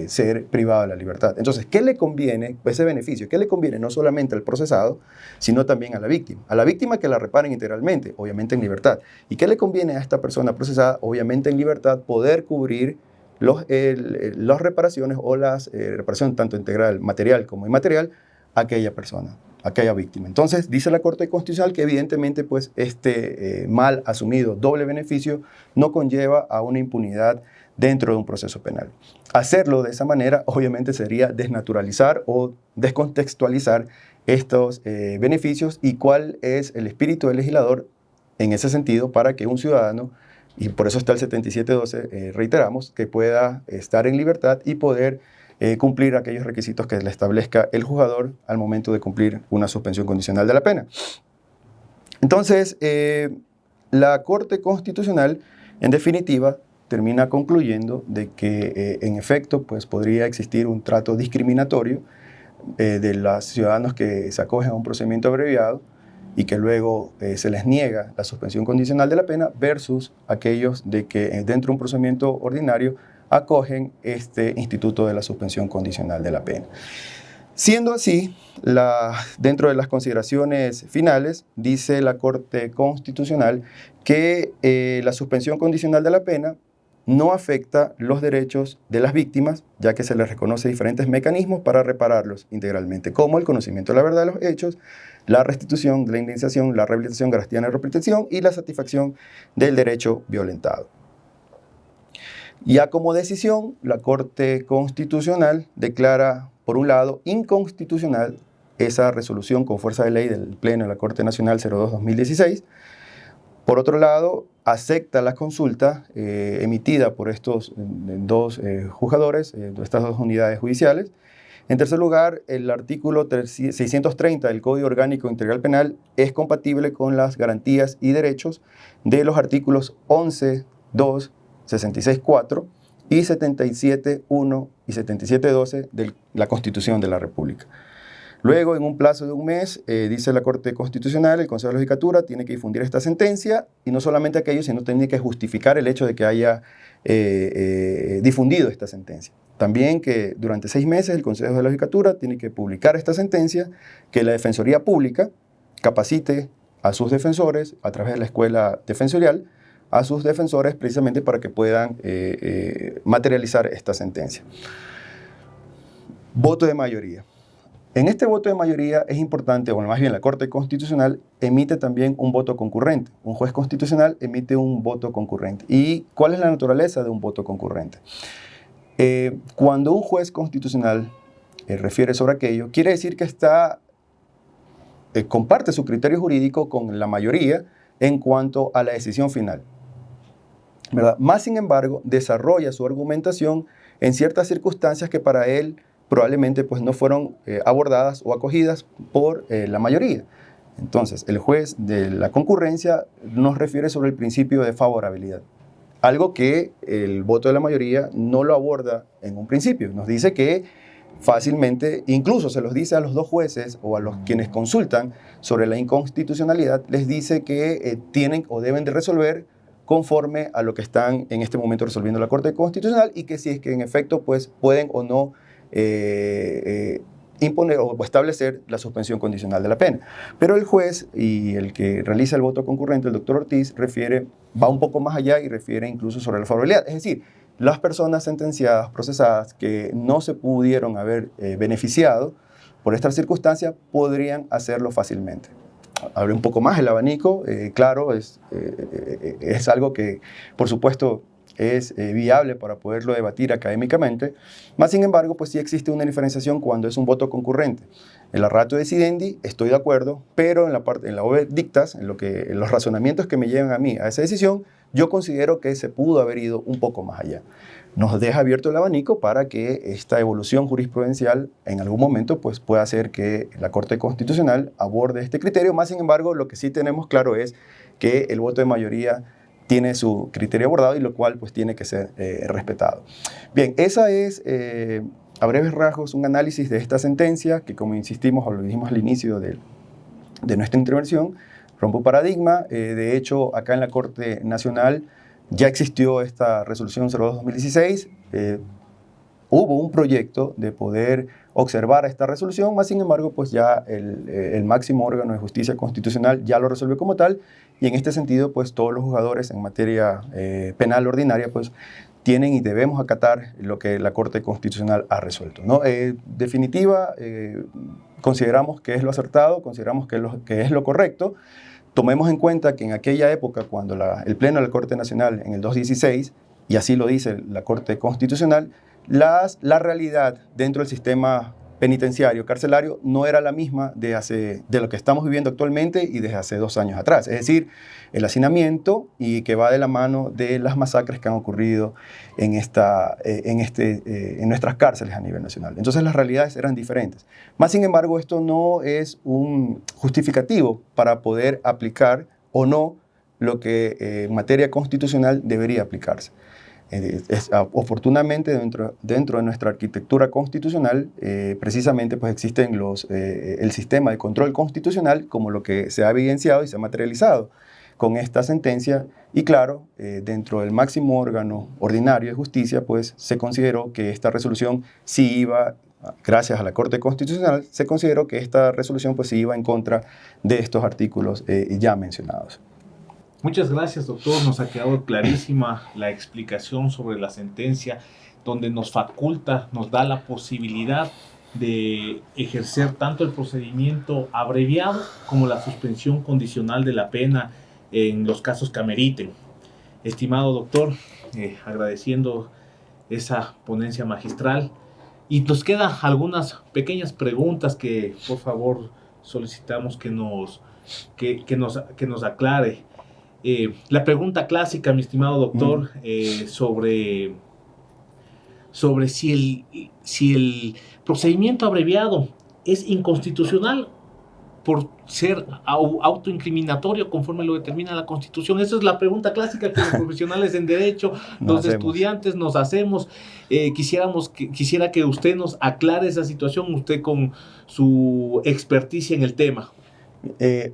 ser privado de la libertad. Entonces, ¿qué le conviene ese beneficio? ¿Qué le conviene no solamente al procesado, sino también a la víctima? A la víctima, que la reparen integralmente, obviamente en libertad. ¿Y qué le conviene a esta persona procesada? Obviamente en libertad, poder cubrir las reparaciones o las reparaciones tanto integral, material como inmaterial, a aquella persona, a aquella víctima. Entonces, dice la Corte Constitucional que evidentemente pues este mal asumido doble beneficio no conlleva a una impunidad dentro de un proceso penal. Hacerlo de esa manera obviamente sería desnaturalizar o descontextualizar estos beneficios, y cuál es el espíritu del legislador en ese sentido para que un ciudadano, y por eso está el 7712, reiteramos, que pueda estar en libertad y poder cumplir aquellos requisitos que le establezca el juzgador al momento de cumplir una suspensión condicional de la pena. Entonces, la Corte Constitucional, en definitiva, termina concluyendo de que en efecto pues podría existir un trato discriminatorio de los ciudadanos que se acogen a un procedimiento abreviado y que luego se les niega la suspensión condicional de la pena, versus aquellos de que dentro de un procedimiento ordinario acogen este instituto de la suspensión condicional de la pena. Siendo así, dentro de las consideraciones finales, dice la Corte Constitucional que la suspensión condicional de la pena no afecta los derechos de las víctimas, ya que se les reconoce diferentes mecanismos para repararlos integralmente, como el conocimiento de la verdad de los hechos, la restitución, la indemnización, la rehabilitación, garantía de repetición y la satisfacción del derecho violentado. Ya como decisión, la Corte Constitucional declara, por un lado, inconstitucional esa resolución con fuerza de ley del Pleno de la Corte Nacional 02-2016. Por otro lado, acepta la consulta emitida por estos dos juzgadores, estas dos unidades judiciales. En tercer lugar, el artículo 630 del Código Orgánico Integral Penal es compatible con las garantías y derechos de los artículos 11, 2, 66.4 y 77.1 y 77.12 de la Constitución de la República. Luego, en un plazo de un mes, dice la Corte Constitucional, el Consejo de la Judicatura tiene que difundir esta sentencia, y no solamente aquello, sino tiene que justificar el hecho de que haya difundido esta sentencia. También que durante 6 meses el Consejo de la Judicatura tiene que publicar esta sentencia, que la Defensoría Pública capacite a sus defensores a través de la Escuela Defensorial, a sus defensores precisamente para que puedan materializar esta sentencia. Voto de mayoría. En este voto de mayoría es importante, o más bien la Corte Constitucional emite también un voto concurrente. Un juez constitucional emite un voto concurrente. ¿Y cuál es la naturaleza de un voto concurrente? Cuando un juez constitucional refiere sobre aquello, quiere decir que comparte su criterio jurídico con la mayoría en cuanto a la decisión final, ¿verdad? Más sin embargo, desarrolla su argumentación en ciertas circunstancias que para él probablemente pues, no fueron abordadas o acogidas por la mayoría. Entonces, el juez de la concurrencia nos refiere sobre el principio de favorabilidad, algo que el voto de la mayoría no lo aborda en un principio. Nos dice que fácilmente, incluso se los dice a los dos jueces o a los quienes consultan sobre la inconstitucionalidad, les dice que tienen o deben de resolver conforme a lo que están en este momento resolviendo la Corte Constitucional, y que si es que en efecto pues, pueden o no imponer o establecer la suspensión condicional de la pena. Pero el juez y el que realiza el voto concurrente, el doctor Ortiz, va un poco más allá y refiere incluso sobre la favorabilidad. Es decir, las personas sentenciadas, procesadas, que no se pudieron haber beneficiado por esta circunstancia, podrían hacerlo fácilmente. Abre un poco más el abanico, claro, es algo que, por supuesto, es viable para poderlo debatir académicamente, más sin embargo, pues sí existe una diferenciación cuando es un voto concurrente. En la ratio decidendi estoy de acuerdo, pero en la obra dictas, en los razonamientos que me llevan a mí a esa decisión, yo considero que se pudo haber ido un poco más allá. Nos deja abierto el abanico para que esta evolución jurisprudencial en algún momento pues, pueda hacer que la Corte Constitucional aborde este criterio. Más sin embargo, lo que sí tenemos claro es que el voto de mayoría tiene su criterio abordado y lo cual pues, tiene que ser respetado. Bien, esa es a breves rasgos un análisis de esta sentencia que, como insistimos o lo dijimos al inicio de nuestra intervención, rompe un paradigma. De hecho, acá en la Corte Nacional ya existió esta resolución 02-2016, hubo un proyecto de poder observar esta resolución, más sin embargo, pues ya el máximo órgano de justicia constitucional ya lo resolvió como tal, y en este sentido, pues todos los juzgadores en materia penal ordinaria, pues tienen y debemos acatar lo que la Corte Constitucional ha resuelto, ¿no? Definitiva, consideramos que es lo acertado, consideramos que es lo correcto. Tomemos en cuenta que en aquella época, cuando el Pleno de la Corte Nacional, en el 2016, y así lo dice la Corte Constitucional, la realidad dentro del sistema penitenciario, carcelario, no era la misma de lo que estamos viviendo actualmente y desde hace 2 años atrás. Es decir, el hacinamiento y que va de la mano de las masacres que han ocurrido en nuestras cárceles a nivel nacional. Entonces las realidades eran diferentes. Más sin embargo, esto no es un justificativo para poder aplicar o no lo que en materia constitucional debería aplicarse. Oportunamente dentro de nuestra arquitectura constitucional precisamente pues existen el sistema de control constitucional como lo que se ha evidenciado y se ha materializado con esta sentencia y claro, dentro del máximo órgano ordinario de justicia pues se consideró que esta resolución sí iba, gracias a la Corte Constitucional, se consideró que esta resolución pues sí iba en contra de estos artículos ya mencionados. Muchas gracias, doctor. Nos ha quedado clarísima la explicación sobre la sentencia, donde nos faculta, nos da la posibilidad de ejercer tanto el procedimiento abreviado como la suspensión condicional de la pena en los casos que ameriten. Estimado doctor, agradeciendo esa ponencia magistral. Y nos quedan algunas pequeñas preguntas que, por favor, solicitamos que nos aclare. La pregunta clásica, mi estimado doctor, sobre si el procedimiento abreviado es inconstitucional por ser autoincriminatorio conforme lo determina la Constitución. Esa es la pregunta clásica que los profesionales en derecho, los estudiantes nos hacemos. Quisiera que usted nos aclare esa situación, usted con su experticia en el tema.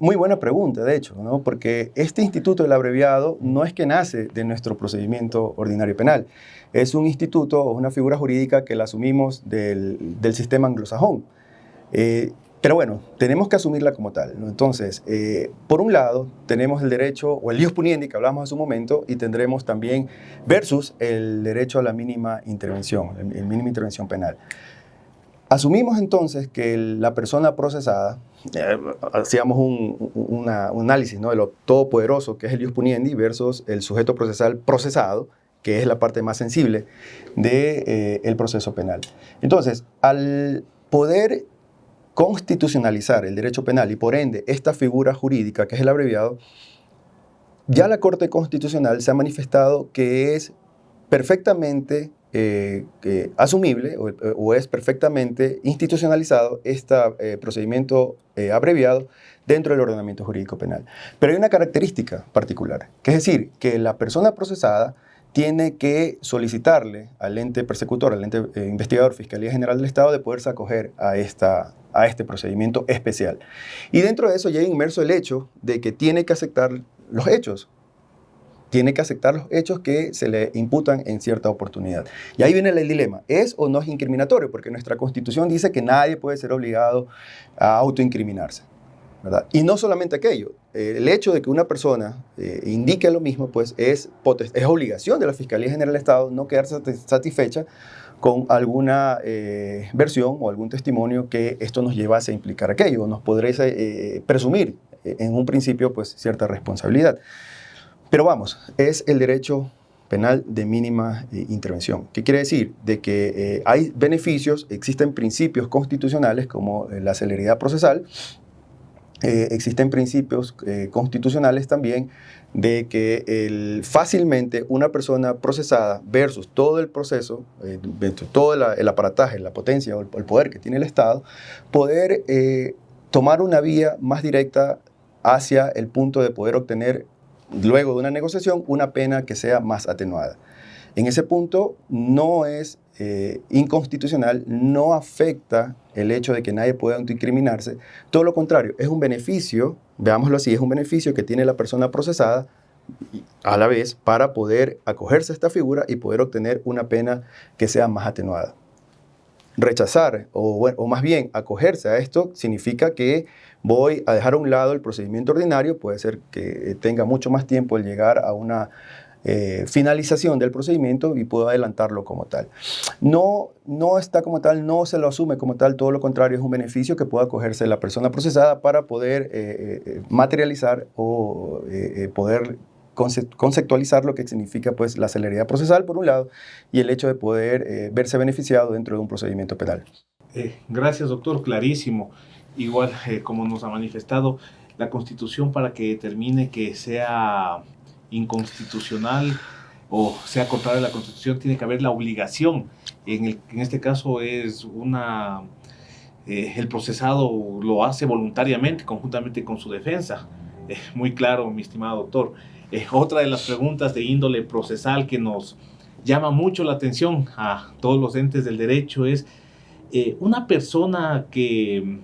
Muy buena pregunta, de hecho, ¿no? Porque este instituto del abreviado no es que nace de nuestro procedimiento ordinario penal. Es un instituto o una figura jurídica que la asumimos del sistema anglosajón. Pero bueno, tenemos que asumirla como tal, ¿no? Entonces, por un lado, tenemos el derecho, o el ius puniendi que hablamos hace un momento, y tendremos también versus el derecho a la mínima intervención, el mínima intervención penal. Asumimos entonces que la persona procesada, hacíamos un análisis, ¿no?, de lo todopoderoso que es el ius puniendi versus el sujeto procesal procesado, que es la parte más sensible del proceso penal. Entonces, al poder constitucionalizar el derecho penal y por ende esta figura jurídica que es el abreviado, ya la Corte Constitucional se ha manifestado que es perfectamente asumible o es perfectamente institucionalizado este procedimiento abreviado dentro del ordenamiento jurídico penal. Pero hay una característica particular, que es decir, que la persona procesada tiene que solicitarle al ente persecutor, al ente investigador, Fiscalía General del Estado, de poderse acoger a este procedimiento especial. Y dentro de eso ya hay inmerso el hecho de que tiene que aceptar los hechos. Tiene que aceptar los hechos que se le imputan en cierta oportunidad. Y ahí viene el dilema, ¿es o no es incriminatorio? Porque nuestra Constitución dice que nadie puede ser obligado a autoincriminarse. ¿verdad? Y no solamente aquello, el hecho de que una persona indique lo mismo, pues es obligación de la Fiscalía General del Estado no quedarse satisfecha con alguna versión o algún testimonio que esto nos llevase a implicar aquello, nos podría presumir en un principio pues cierta responsabilidad. Pero vamos, es el derecho penal de mínima intervención. ¿Qué quiere decir? De que hay beneficios, existen principios constitucionales como la celeridad procesal, existen principios constitucionales también de que fácilmente una persona procesada versus todo el proceso, todo el aparataje, la potencia o el poder que tiene el Estado, poder tomar una vía más directa hacia el punto de poder obtener, luego de una negociación, una pena que sea más atenuada. En ese punto no es inconstitucional, no afecta el hecho de que nadie pueda autoincriminarse. Todo lo contrario, es un beneficio, veámoslo así, es un beneficio que tiene la persona procesada a la vez para poder acogerse a esta figura y poder obtener una pena que sea más atenuada. Rechazar o más bien acogerse a esto significa que voy a dejar a un lado el procedimiento ordinario, puede ser que tenga mucho más tiempo el llegar a una finalización del procedimiento y puedo adelantarlo como tal. No está como tal, no se lo asume como tal, todo lo contrario, es un beneficio que pueda acogerse la persona procesada para poder materializar o poder conceptualizar lo que significa pues, la celeridad procesal, por un lado, y el hecho de poder verse beneficiado dentro de un procedimiento penal. Gracias, doctor, clarísimo. Igual, como nos ha manifestado, la Constitución para que determine que sea inconstitucional o sea contrario a la Constitución, tiene que haber la obligación. En este caso es el procesado lo hace voluntariamente, conjuntamente con su defensa. Muy claro, mi estimado doctor. Otra de las preguntas de índole procesal que nos llama mucho la atención a todos los entes del derecho es una persona que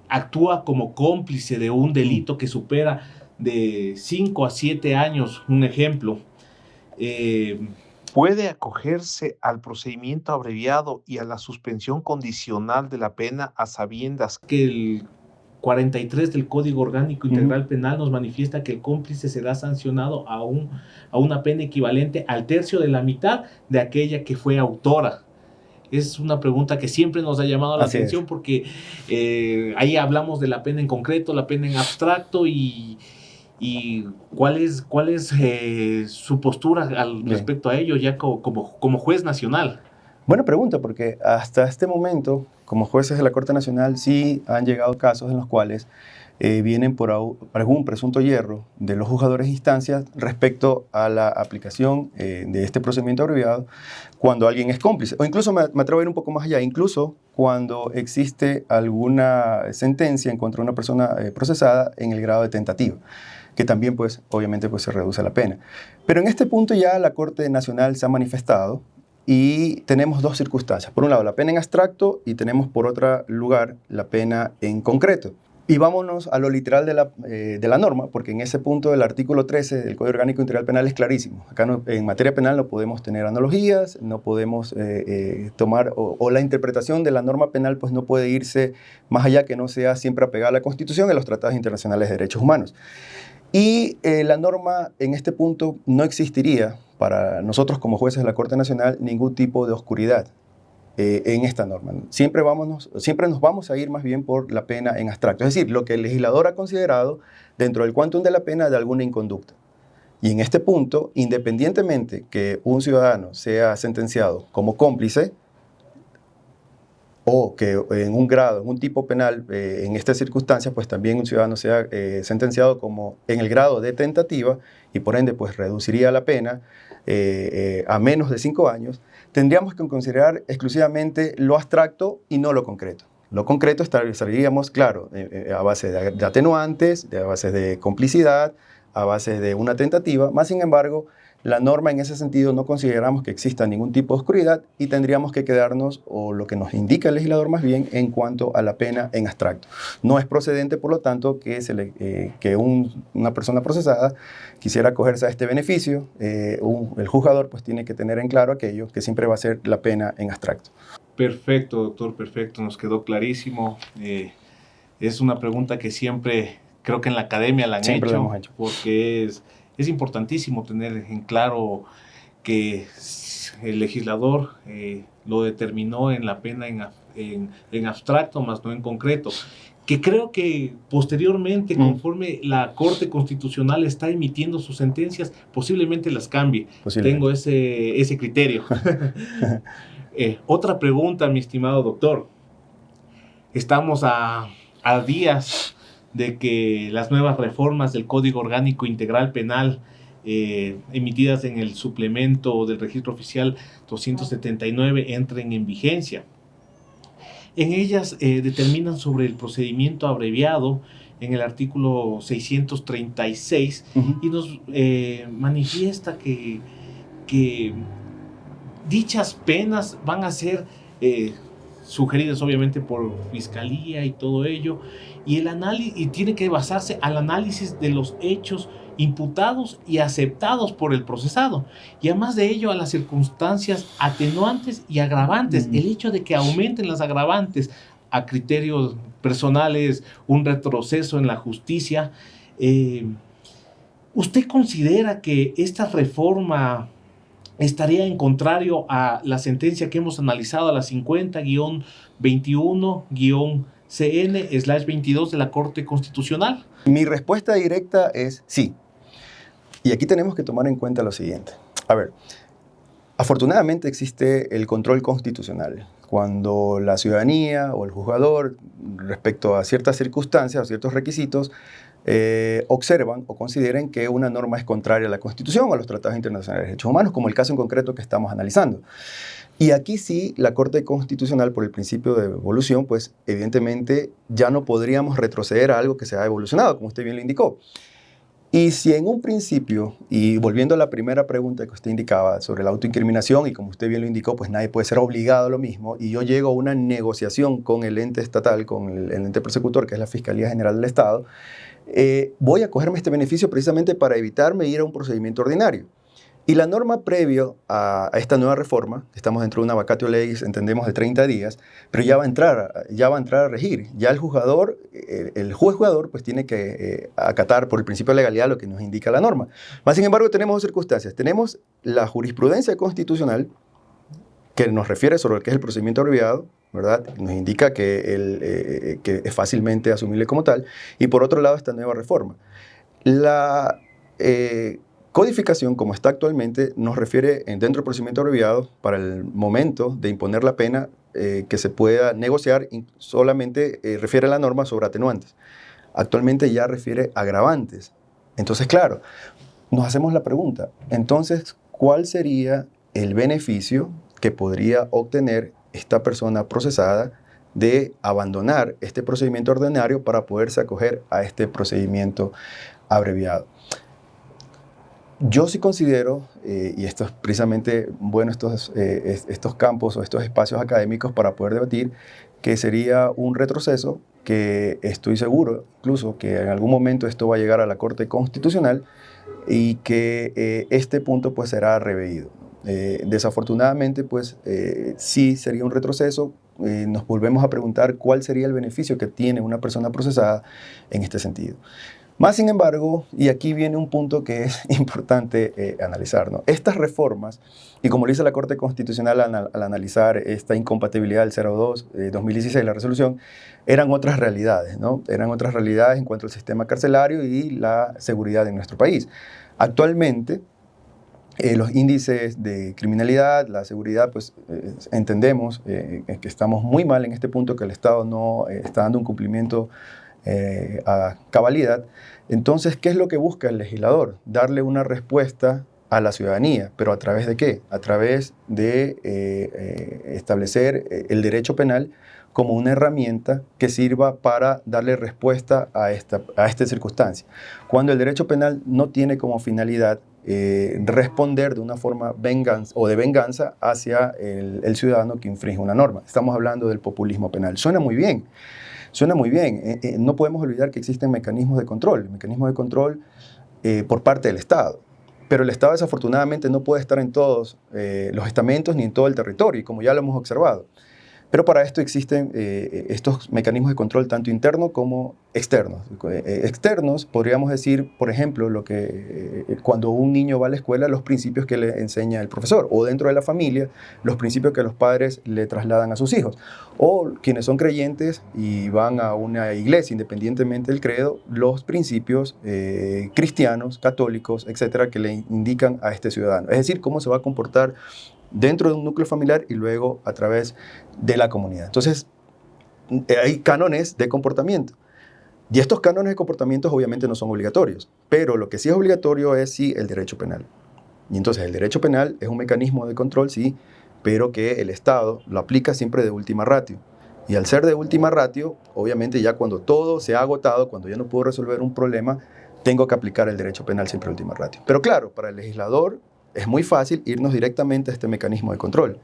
actúa como cómplice de un delito que supera de 5 a 7 años, un ejemplo, ¿puede acogerse al procedimiento abreviado y a la suspensión condicional de la pena a sabiendas que el 43 del Código Orgánico Integral Penal nos manifiesta que el cómplice será sancionado a una pena equivalente al tercio de la mitad de aquella que fue autora? Es una pregunta que siempre nos ha llamado la atención porque ahí hablamos de la pena en concreto, la pena en abstracto y cuál es su postura respecto a ello ya como juez nacional. Buena pregunta, porque hasta este momento, como jueces de la Corte Nacional, sí han llegado casos en los cuales vienen por algún presunto hierro de los juzgadores de instancias respecto a la aplicación de este procedimiento abreviado cuando alguien es cómplice. O incluso me atrevo a ir un poco más allá, incluso cuando existe alguna sentencia en contra de una persona procesada en el grado de tentativa, que también, pues, obviamente, pues, se reduce la pena. Pero en este punto ya la Corte Nacional se ha manifestado y tenemos dos circunstancias. Por un lado, la pena en abstracto y tenemos, por otro lugar, la pena en concreto. Y vámonos a lo literal de la norma, porque en ese punto el artículo 13 del Código Orgánico Integral Penal es clarísimo. Acá en materia penal no podemos tener analogías, no podemos tomar, o la interpretación de la norma penal pues no puede irse más allá que no sea siempre apegada a la Constitución y a los tratados internacionales de derechos humanos. Y la norma en este punto no existiría para nosotros como jueces de la Corte Nacional ningún tipo de oscuridad en esta norma. Siempre nos vamos a ir más bien por la pena en abstracto, es decir, lo que el legislador ha considerado dentro del quantum de la pena de alguna inconducta. Y en este punto, independientemente que un ciudadano sea sentenciado como cómplice, o que en un grado, en un tipo penal, en estas circunstancias, pues también un ciudadano sea sentenciado como en el grado de tentativa y por ende pues reduciría la pena a menos de 5 años, tendríamos que considerar exclusivamente lo abstracto y no lo concreto. Lo concreto estaríamos, claro, a base de atenuantes, a base de complicidad, a base de una tentativa, más sin embargo, la norma en ese sentido no consideramos que exista ningún tipo de oscuridad y tendríamos que quedarnos, o lo que nos indica el legislador más bien, en cuanto a la pena en abstracto. No es procedente, por lo tanto, que una persona procesada quisiera acogerse a este beneficio. El juzgador pues tiene que tener en claro aquello que siempre va a ser la pena en abstracto. Perfecto, doctor, perfecto. Nos quedó clarísimo. Es una pregunta que siempre creo que en la academia la han Siempre hecho, lo hemos hecho. porque es importantísimo tener en claro que el legislador lo determinó en la pena en abstracto, más no en concreto. Que creo que posteriormente, conforme la Corte Constitucional está emitiendo sus sentencias, posiblemente las cambie. Tengo ese criterio. Otra pregunta, mi estimado doctor. Estamos a días de que las nuevas reformas del Código Orgánico Integral Penal emitidas en el suplemento del Registro Oficial 279 entren en vigencia. En ellas determinan sobre el procedimiento abreviado en el artículo 636 y nos manifiesta que dichas penas van a ser sugeridas obviamente por Fiscalía y todo ello, y tiene que basarse al análisis de los hechos imputados y aceptados por el procesado, y además de ello a las circunstancias atenuantes y agravantes. El hecho de que aumenten las agravantes a criterios personales, un retroceso en la justicia. ¿Usted considera que esta reforma estaría en contrario a la sentencia que hemos analizado, a la 50-21-CN/22 de la Corte Constitucional? Mi respuesta directa es sí. Y aquí tenemos que tomar en cuenta lo siguiente. A ver, afortunadamente existe el control constitucional. Cuando la ciudadanía o el juzgador, respecto a ciertas circunstancias o ciertos requisitos, observan o consideren que una norma es contraria a la Constitución o a los tratados internacionales de derechos humanos, como el caso en concreto que estamos analizando. Y aquí sí, la Corte Constitucional, por el principio de evolución, pues evidentemente ya no podríamos retroceder a algo que se ha evolucionado, como usted bien lo indicó. Y si en un principio, y volviendo a la primera pregunta que usted indicaba sobre la autoincriminación, y como usted bien lo indicó, pues nadie puede ser obligado a lo mismo, y yo llego a una negociación con el ente estatal, con el ente persecutor, que es la Fiscalía General del Estado, voy a cogerme este beneficio precisamente para evitarme ir a un procedimiento ordinario. Y la norma previo a esta nueva reforma, estamos dentro de una vacatio legis, entendemos, de 30 días, pero ya va a entrar a regir. Ya el juzgador, el juez jugador, pues tiene que acatar por el principio de legalidad lo que nos indica la norma. Más sin embargo, tenemos dos circunstancias. Tenemos la jurisprudencia constitucional, que nos refiere sobre lo que es el procedimiento abreviado, ¿verdad? Nos indica que es fácilmente asumible como tal. Y por otro lado, esta nueva reforma. La codificación, como está actualmente, nos refiere dentro del procedimiento abreviado para el momento de imponer la pena que se pueda negociar, solamente refiere a la norma sobre atenuantes. Actualmente ya refiere a agravantes. Entonces, claro, nos hacemos la pregunta, entonces, ¿cuál sería el beneficio que podría obtener esta persona procesada de abandonar este procedimiento ordinario para poderse acoger a este procedimiento abreviado? Yo sí considero, y esto es precisamente bueno, estos campos o estos espacios académicos para poder debatir, que sería un retroceso, que estoy seguro incluso que en algún momento esto va a llegar a la Corte Constitucional y que este punto pues será reveído. Desafortunadamente pues sí sería un retroceso. Nos volvemos a preguntar cuál sería el beneficio que tiene una persona procesada en este sentido. Más sin embargo, y aquí viene un punto que es importante analizar, ¿no? Estas reformas, y como lo dice la Corte Constitucional al analizar esta incompatibilidad del 02-2016, la resolución, eran otras realidades, ¿no? Eran otras realidades en cuanto al sistema carcelario y la seguridad en nuestro país. Actualmente, los índices de criminalidad, la seguridad, pues entendemos que estamos muy mal en este punto, que el Estado no está dando un cumplimiento a cabalidad. Entonces, ¿qué es lo que busca el legislador? Darle una respuesta a la ciudadanía, pero ¿a través de qué? A través de establecer el derecho penal como una herramienta que sirva para darle respuesta a esta circunstancia. Cuando el derecho penal no tiene como finalidad responder de una forma de venganza hacia el ciudadano que infringe una norma. Estamos hablando del populismo penal. Suena muy bien. Suena muy bien. No podemos olvidar que existen mecanismos de control por parte del Estado. Pero el Estado desafortunadamente no puede estar en todos los estamentos ni en todo el territorio, como ya lo hemos observado. Pero para esto existen estos mecanismos de control tanto internos como externos. Externos, podríamos decir, por ejemplo, cuando un niño va a la escuela, los principios que le enseña el profesor, o dentro de la familia, los principios que los padres le trasladan a sus hijos. O quienes son creyentes y van a una iglesia, independientemente del credo, los principios cristianos, católicos, etcétera, que le indican a este ciudadano. Es decir, cómo se va a comportar dentro de un núcleo familiar y luego a través de la comunidad. Entonces, hay cánones de comportamiento. Y estos cánones de comportamiento obviamente no son obligatorios, pero lo que sí es obligatorio es sí el derecho penal. Y entonces el derecho penal es un mecanismo de control, sí, pero que el Estado lo aplica siempre de última ratio. Y al ser de última ratio, obviamente ya cuando todo se ha agotado, cuando ya no puedo resolver un problema, tengo que aplicar el derecho penal siempre de última ratio. Pero claro, para el legislador es muy fácil irnos directamente a este mecanismo de control.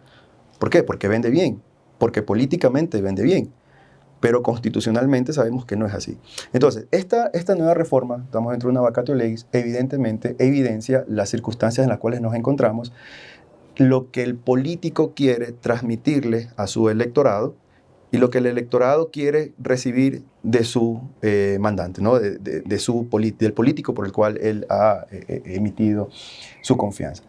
¿Por qué? Porque vende bien, porque políticamente vende bien, pero constitucionalmente sabemos que no es así. Entonces, esta nueva reforma, estamos dentro de una vacatio legis, evidentemente evidencia las circunstancias en las cuales nos encontramos, lo que el político quiere transmitirle a su electorado y lo que el electorado quiere recibir de su mandante, ¿no? Del político por el cual él ha emitido su confianza.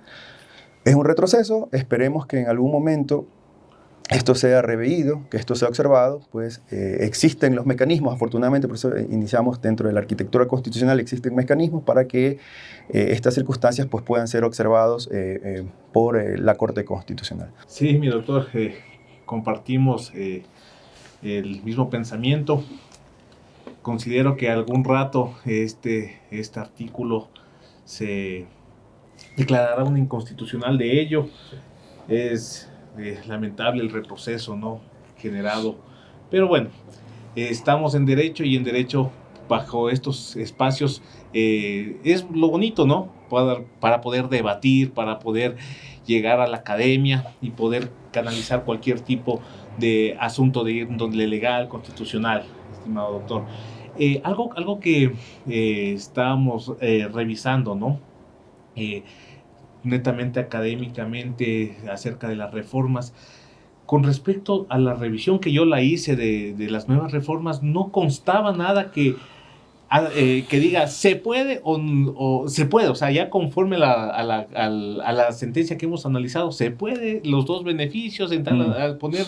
Es un retroceso, esperemos que en algún momento esto sea reveído, que esto sea observado, pues existen los mecanismos, afortunadamente, por eso iniciamos dentro de la arquitectura constitucional, existen mecanismos para que estas circunstancias pues, puedan ser observados por la Corte Constitucional. Sí, mi doctor, compartimos el mismo pensamiento. Considero que algún rato este artículo se declarará un inconstitucional de ello. Es lamentable el retroceso, ¿no?, generado. Pero bueno, estamos en derecho y en derecho bajo estos espacios es lo bonito, ¿no? Para poder debatir, para poder llegar a la academia y poder canalizar cualquier tipo de asunto de índole legal, constitucional, estimado doctor. Algo que estábamos revisando, ¿no? Netamente académicamente acerca de las reformas. Con respecto a la revisión que yo la hice de las nuevas reformas, no constaba nada que diga se puede o se puede, o sea, ya conforme a la sentencia que hemos analizado, se puede, los dos beneficios, entrar a poner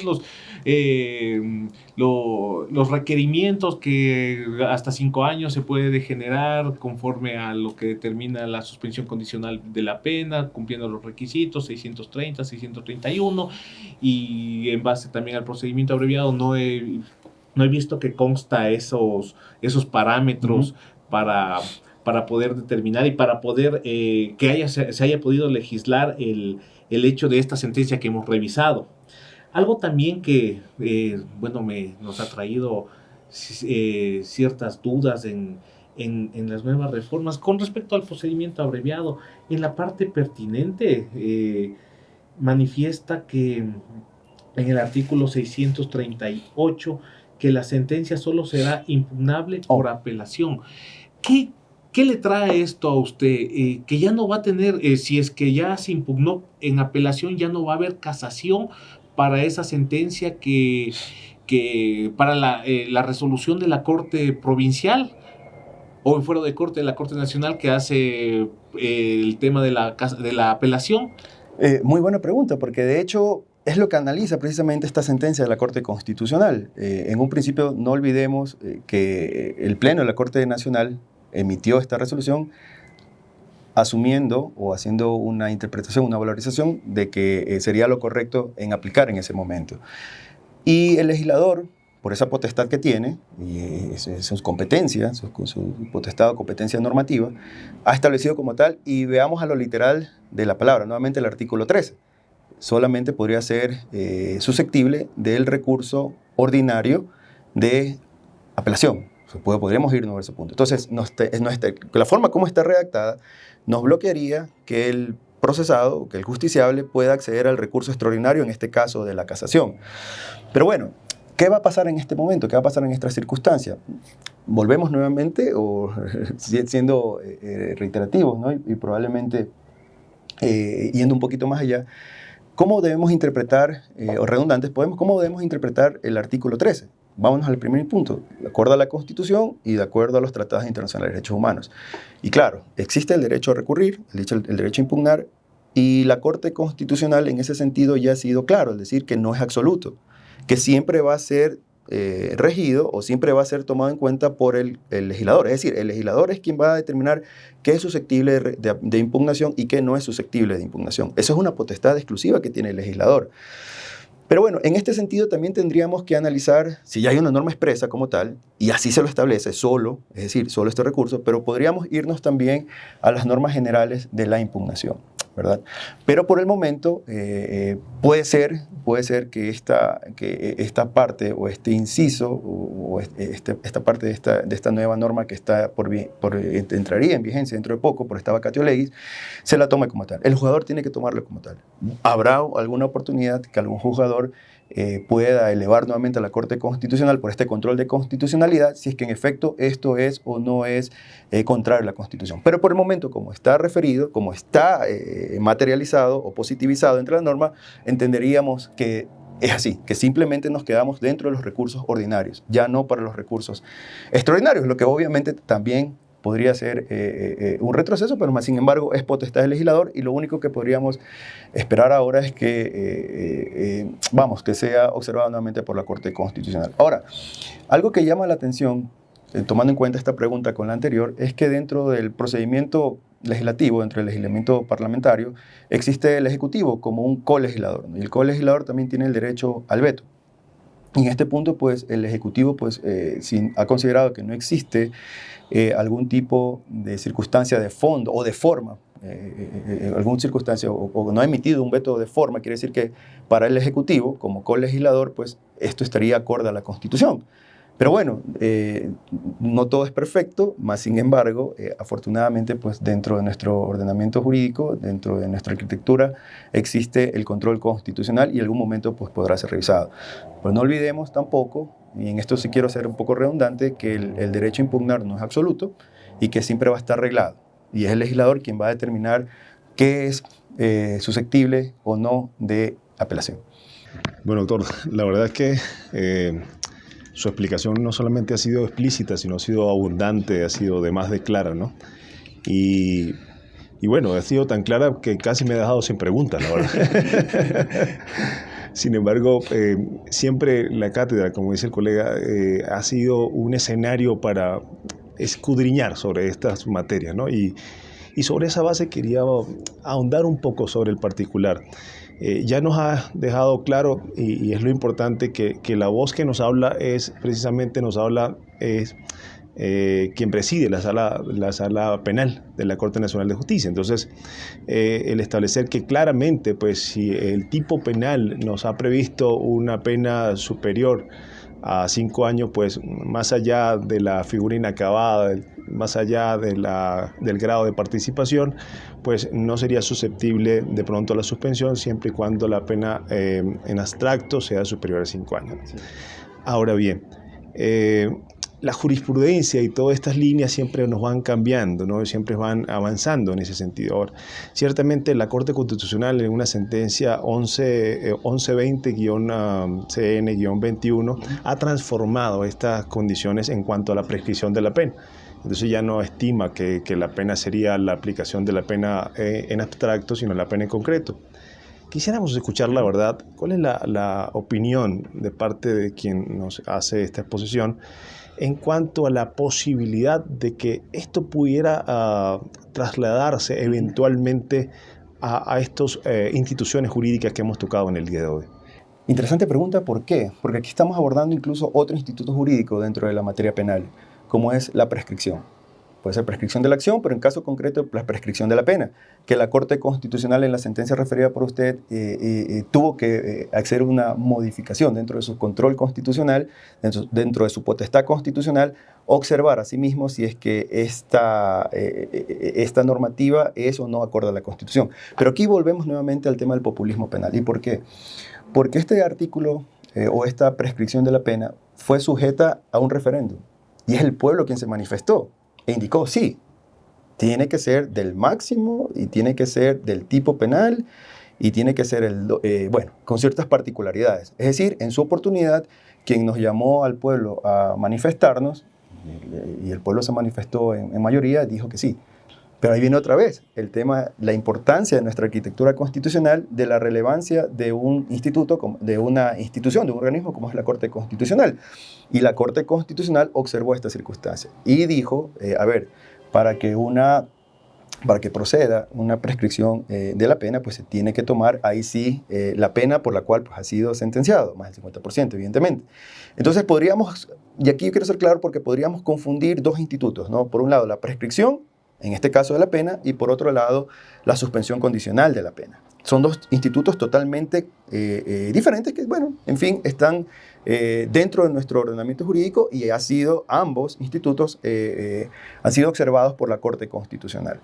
los requerimientos que hasta 5 años se puede degenerar conforme a lo que determina la suspensión condicional de la pena, cumpliendo los requisitos 630, 631, y en base también al procedimiento abreviado no he visto que consta esos parámetros para poder determinar y para poder que se haya podido legislar el hecho de esta sentencia que hemos revisado. Algo también que nos ha traído ciertas dudas en las nuevas reformas con respecto al procedimiento abreviado. En la parte pertinente manifiesta que en el artículo 638 que la sentencia solo será impugnable por apelación. ¿Qué le trae esto a usted? Que ya no va a tener, si es que ya se impugnó en apelación, ya no va a haber casación para esa sentencia que para la resolución de la Corte Provincial o en fuero de corte de la Corte Nacional que hace el tema de la apelación. Muy buena pregunta, porque de hecho es lo que analiza precisamente esta sentencia de la Corte Constitucional. En un principio no olvidemos que el Pleno de la Corte Nacional emitió esta resolución asumiendo o haciendo una interpretación, una valorización de que sería lo correcto en aplicar en ese momento. Y el legislador, por esa potestad que tiene, y sus competencias, su potestad o competencia normativa, ha establecido como tal, y veamos a lo literal de la palabra, nuevamente el artículo 13. Solamente podría ser susceptible del recurso ordinario de apelación. Podríamos irnos a ese punto. Entonces, la forma como está redactada nos bloquearía que el procesado, que el justiciable pueda acceder al recurso extraordinario, en este caso de la casación. Pero bueno, ¿qué va a pasar en este momento? ¿Qué va a pasar en esta circunstancia? Volvemos nuevamente, o siendo reiterativos, ¿no? y probablemente yendo un poquito más allá, ¿Cómo debemos interpretar, o redundantes, cómo debemos interpretar el artículo 13? Vámonos al primer punto, de acuerdo a la Constitución y de acuerdo a los tratados internacionales de derechos humanos. Y claro, existe el derecho a recurrir, el derecho a impugnar, y la Corte Constitucional en ese sentido ya ha sido claro, es decir, que no es absoluto, que siempre va a ser regido o siempre va a ser tomado en cuenta por el legislador. Es decir, el legislador es quien va a determinar qué es susceptible de impugnación y qué no es susceptible de impugnación. Eso es una potestad exclusiva que tiene el legislador. Pero bueno, en este sentido también tendríamos que analizar si ya hay una norma expresa como tal, y así se lo establece solo, es decir, solo este recurso, pero podríamos irnos también a las normas generales de la impugnación, ¿verdad? Pero por el momento puede ser que esta parte o este inciso o esta parte de esta nueva norma que está entraría en vigencia dentro de poco por esta vacatio legis, se la tome como tal. El juzgador tiene que tomarlo como tal. Habrá alguna oportunidad que algún juzgador pueda elevar nuevamente a la Corte Constitucional por este control de constitucionalidad, si es que en efecto esto es o no es contrario a la Constitución. Pero por el momento, como está referido, como está materializado o positivizado entre la norma, entenderíamos que es así, que simplemente nos quedamos dentro de los recursos ordinarios, ya no para los recursos extraordinarios, lo que obviamente también podría ser un retroceso, pero más sin embargo es potestad del legislador y lo único que podríamos esperar ahora es que, que sea observado nuevamente por la Corte Constitucional. Ahora, algo que llama la atención, tomando en cuenta esta pregunta con la anterior, es que dentro del procedimiento legislativo, dentro del legislamiento parlamentario, existe el Ejecutivo como un colegislador, ¿no? Y el colegislador también tiene el derecho al veto. Y en este punto, pues, el Ejecutivo ha considerado que no existe algún tipo de circunstancia de fondo o de forma, alguna circunstancia o no ha emitido un veto de forma, quiere decir que para el Ejecutivo, como colegislador, pues esto estaría acorde a la Constitución. Pero bueno, no todo es perfecto, más sin embargo, afortunadamente, pues dentro de nuestro ordenamiento jurídico, dentro de nuestra arquitectura, existe el control constitucional y en algún momento pues, podrá ser revisado. Pero no olvidemos tampoco, y en esto sí quiero ser un poco redundante, que el derecho a impugnar no es absoluto y que siempre va a estar reglado. Y es el legislador quien va a determinar qué es susceptible o no de apelación. Bueno, doctor, la verdad es que su explicación no solamente ha sido explícita, sino ha sido abundante, ha sido de más de clara, ¿no? Y bueno, ha sido tan clara que casi me ha dejado sin preguntas, la verdad. Sin embargo, siempre la cátedra, como dice el colega, ha sido un escenario para escudriñar sobre estas materias, ¿no? Y sobre esa base quería ahondar un poco sobre el particular. Ya nos ha dejado claro, y es lo importante, que la voz que nos habla es precisamente quien preside la sala penal de la Corte Nacional de Justicia. Entonces, el establecer que claramente, pues, si el tipo penal nos ha previsto una pena superior a 5 años, pues más allá de la figura inacabada, más allá del grado de participación, pues no sería susceptible de pronto a la suspensión siempre y cuando la pena en abstracto sea superior a 5 años. Sí. Ahora bien, la jurisprudencia y todas estas líneas siempre nos van cambiando, ¿no? Siempre van avanzando en ese sentido. Ahora, ciertamente la Corte Constitucional en una sentencia 1120-CN-21 ha transformado estas condiciones en cuanto a la prescripción de la pena. Entonces ya no estima que la pena sería la aplicación de la pena en abstracto, sino la pena en concreto. Quisiéramos escuchar, la verdad, cuál es la opinión de parte de quien nos hace esta exposición en cuanto a la posibilidad de que esto pudiera trasladarse eventualmente a estas instituciones jurídicas que hemos tocado en el día de hoy. Interesante pregunta, ¿por qué? Porque aquí estamos abordando incluso otro instituto jurídico dentro de la materia penal, como es la prescripción. Puede ser prescripción de la acción, pero en caso concreto, la prescripción de la pena, que la Corte Constitucional en la sentencia referida por usted tuvo que hacer una modificación dentro de su control constitucional, dentro de su potestad constitucional, observar a sí mismo si es que esta normativa es o no acorde a la Constitución. Pero aquí volvemos nuevamente al tema del populismo penal. ¿Y por qué? Porque este artículo o esta prescripción de la pena fue sujeta a un referéndum y es el pueblo quien se manifestó e indicó, sí, tiene que ser del máximo y tiene que ser del tipo penal y tiene que ser, bueno, con ciertas particularidades. Es decir, en su oportunidad, quien nos llamó al pueblo a manifestarnos, y el pueblo se manifestó en mayoría, dijo que sí. Pero ahí viene otra vez el tema, la importancia de nuestra arquitectura constitucional, de la relevancia de un instituto, de una institución, de un organismo como es la Corte Constitucional. Y la Corte Constitucional observó esta circunstancia y dijo, a ver, para que proceda una prescripción de la pena, pues se tiene que tomar ahí sí la pena por la cual pues, ha sido sentenciado, más del 50%, evidentemente. Entonces podríamos, y aquí yo quiero ser claro porque podríamos confundir dos institutos, ¿no? Por un lado, la prescripción, en este caso de la pena, y por otro lado, la suspensión condicional de la pena. Son dos institutos totalmente diferentes que, bueno, en fin, están dentro de nuestro ordenamiento jurídico y ambos institutos han sido observados por la Corte Constitucional.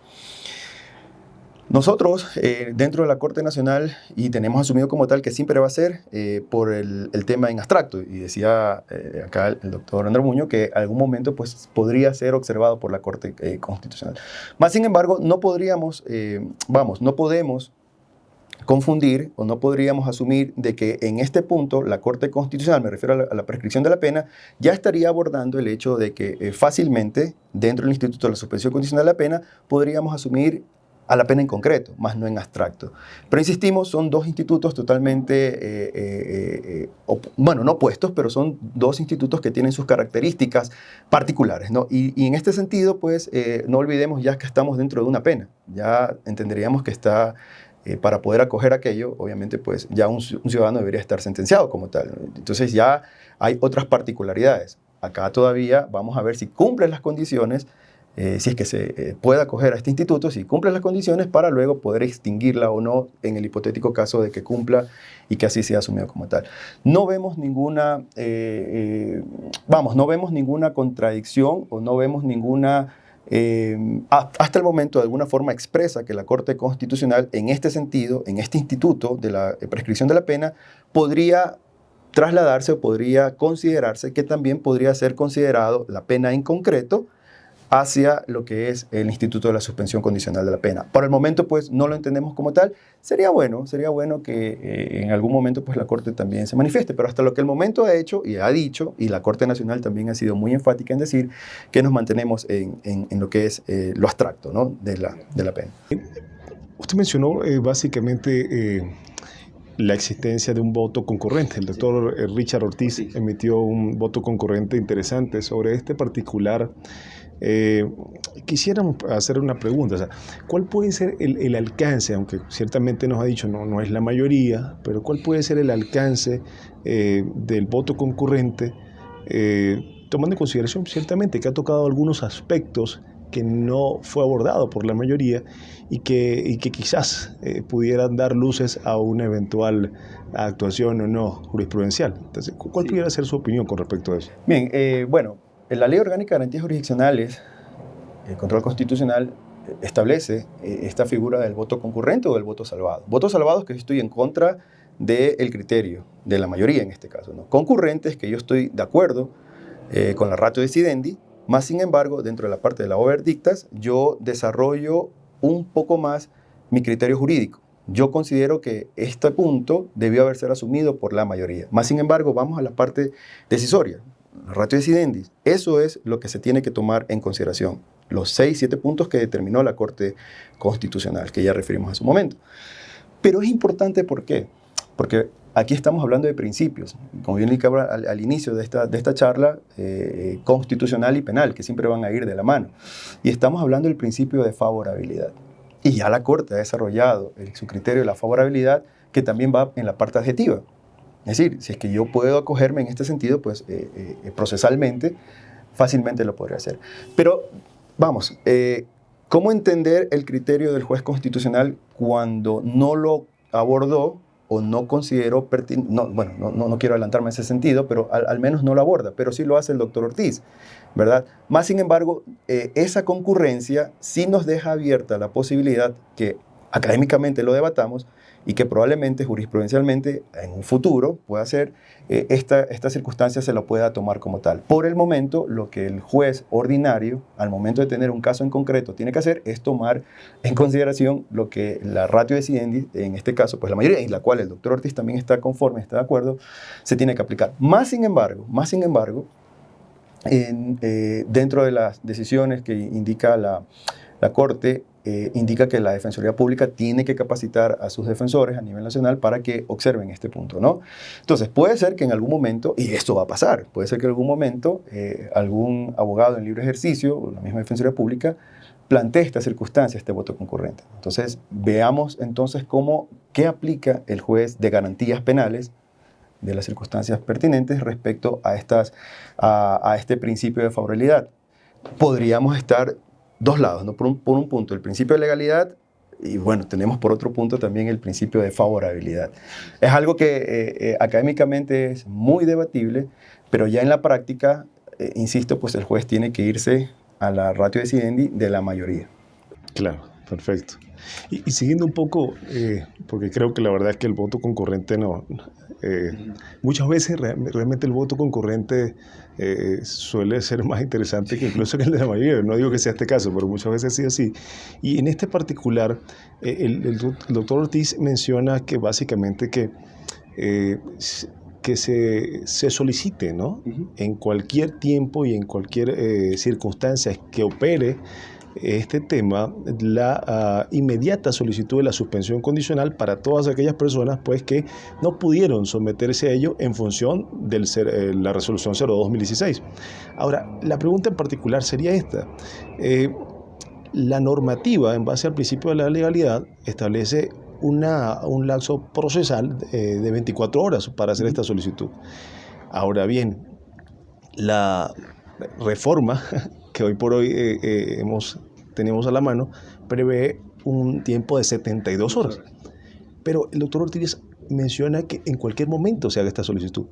Nosotros, dentro de la Corte Nacional, y tenemos asumido como tal que siempre va a ser por el tema en abstracto, y decía acá el doctor Andrés Muñoz que en algún momento pues, podría ser observado por la Corte Constitucional. Más sin embargo, no podemos confundir o no podríamos asumir de que en este punto la Corte Constitucional, me refiero a la prescripción de la pena, ya estaría abordando el hecho de que fácilmente dentro del Instituto de la Suspensión Condicional de la Pena podríamos asumir a la pena en concreto, más no en abstracto. Pero insistimos, son dos institutos totalmente, no opuestos, pero son dos institutos que tienen sus características particulares, ¿no? Y en este sentido, pues, no olvidemos ya que estamos dentro de una pena. Ya entenderíamos que está, para poder acoger aquello, obviamente, pues, ya un ciudadano debería estar sentenciado como tal, ¿no? Entonces ya hay otras particularidades. Acá todavía vamos a ver si cumplen las condiciones, si es que se puede acoger a este instituto, si cumple las condiciones para luego poder extinguirla o no en el hipotético caso de que cumpla y que así sea asumido como tal. No vemos ninguna, no vemos ninguna contradicción o no vemos ninguna, hasta el momento de alguna forma expresa que la Corte Constitucional en este sentido, en este instituto de la prescripción de la pena, podría trasladarse o podría considerarse que también podría ser considerado la pena en concreto hacia lo que es el Instituto de la Suspensión Condicional de la Pena. Por el momento, pues, no lo entendemos como tal. Sería bueno que en algún momento, pues, la Corte también se manifieste, pero hasta lo que el momento ha hecho y ha dicho, y la Corte Nacional también ha sido muy enfática en decir que nos mantenemos en lo que es lo abstracto, ¿no? de la pena. Usted mencionó básicamente la existencia de un voto concurrente. El doctor Richard Ortiz emitió un voto concurrente interesante sobre este particular. Quisiéramos hacer una pregunta, o sea, ¿cuál puede ser el alcance, aunque ciertamente nos ha dicho no es la mayoría, pero cuál puede ser el alcance del voto concurrente, tomando en consideración ciertamente que ha tocado algunos aspectos que no fue abordado por la mayoría y que quizás pudieran dar luces a una eventual actuación o no jurisprudencial? Entonces, ¿cuál pudiera ser su opinión con respecto a eso? Bien, en la Ley Orgánica de Garantías Jurisdiccionales, el control constitucional establece esta figura del voto concurrente o del voto salvado. Voto salvado es que yo estoy en contra del criterio de la mayoría en este caso, ¿no? Concurrente es que yo estoy de acuerdo con la ratio decidendi, más sin embargo, dentro de la parte de la over dictas, yo desarrollo un poco más mi criterio jurídico. Yo considero que este punto debió haber sido asumido por la mayoría. Más sin embargo, vamos a la parte decisoria. La ratio decidendi, eso es lo que se tiene que tomar en consideración. Los 6, 7 puntos que determinó la Corte Constitucional, que ya referimos hace un momento. Pero es importante, ¿por qué? Porque aquí estamos hablando de principios, como bien indicaba al inicio de esta charla, constitucional y penal, que siempre van a ir de la mano. Y estamos hablando del principio de favorabilidad. Y ya la Corte ha desarrollado su criterio de la favorabilidad, que también va en la parte adjetiva. Es decir, si es que yo puedo acogerme en este sentido, pues procesalmente, fácilmente lo podría hacer. Pero, vamos, ¿cómo entender el criterio del juez constitucional cuando no lo abordó o no consideró pertinente? No quiero adelantarme en ese sentido, pero al menos no lo aborda, pero sí lo hace el doctor Ortiz, ¿verdad? Más sin embargo, esa concurrencia sí nos deja abierta la posibilidad que académicamente lo debatamos, y que probablemente jurisprudencialmente en un futuro pueda ser esta circunstancia se lo pueda tomar como tal. Por el momento, lo que el juez ordinario, al momento de tener un caso en concreto, tiene que hacer es tomar en consideración lo que la ratio decidendi, en este caso, pues la mayoría, en la cual el doctor Ortiz también está conforme, está de acuerdo, se tiene que aplicar. Más sin embargo, dentro de las decisiones que indica la Corte, indica que la Defensoría Pública tiene que capacitar a sus defensores a nivel nacional para que observen este punto, ¿no? Entonces, puede ser que en algún momento, y esto va a pasar, puede ser que en algún momento algún abogado en libre ejercicio, o la misma Defensoría Pública, plantee esta circunstancia, este voto concurrente. Entonces, veamos entonces qué aplica el juez de garantías penales de las circunstancias pertinentes respecto a este principio de favorabilidad. Podríamos estar dos lados, ¿no? Por un punto el principio de legalidad y bueno, tenemos por otro punto también el principio de favorabilidad. Es algo que académicamente es muy debatible, pero ya en la práctica, insisto, pues el juez tiene que irse a la ratio decidendi de la mayoría. Claro, perfecto. Y siguiendo un poco, porque creo que la verdad es que el voto concurrente muchas veces realmente el voto concurrente suele ser más interesante que incluso que el de la mayoría. No digo que sea este caso, pero muchas veces ha sido así. Y en este particular, el doctor Ortiz menciona que básicamente que se solicite, ¿no? En cualquier tiempo y en cualquier circunstancia que opere este tema, la inmediata solicitud de la suspensión condicional para todas aquellas personas pues, que no pudieron someterse a ello en función de la resolución 02-2016. Ahora, la pregunta en particular sería esta. La normativa, en base al principio de la legalidad, establece un lapso procesal de 24 horas para hacer esta solicitud. Ahora bien, la reforma que hoy por hoy tenemos a la mano prevé un tiempo de 72 horas. Pero el doctor Ortiz menciona que en cualquier momento se haga esta solicitud.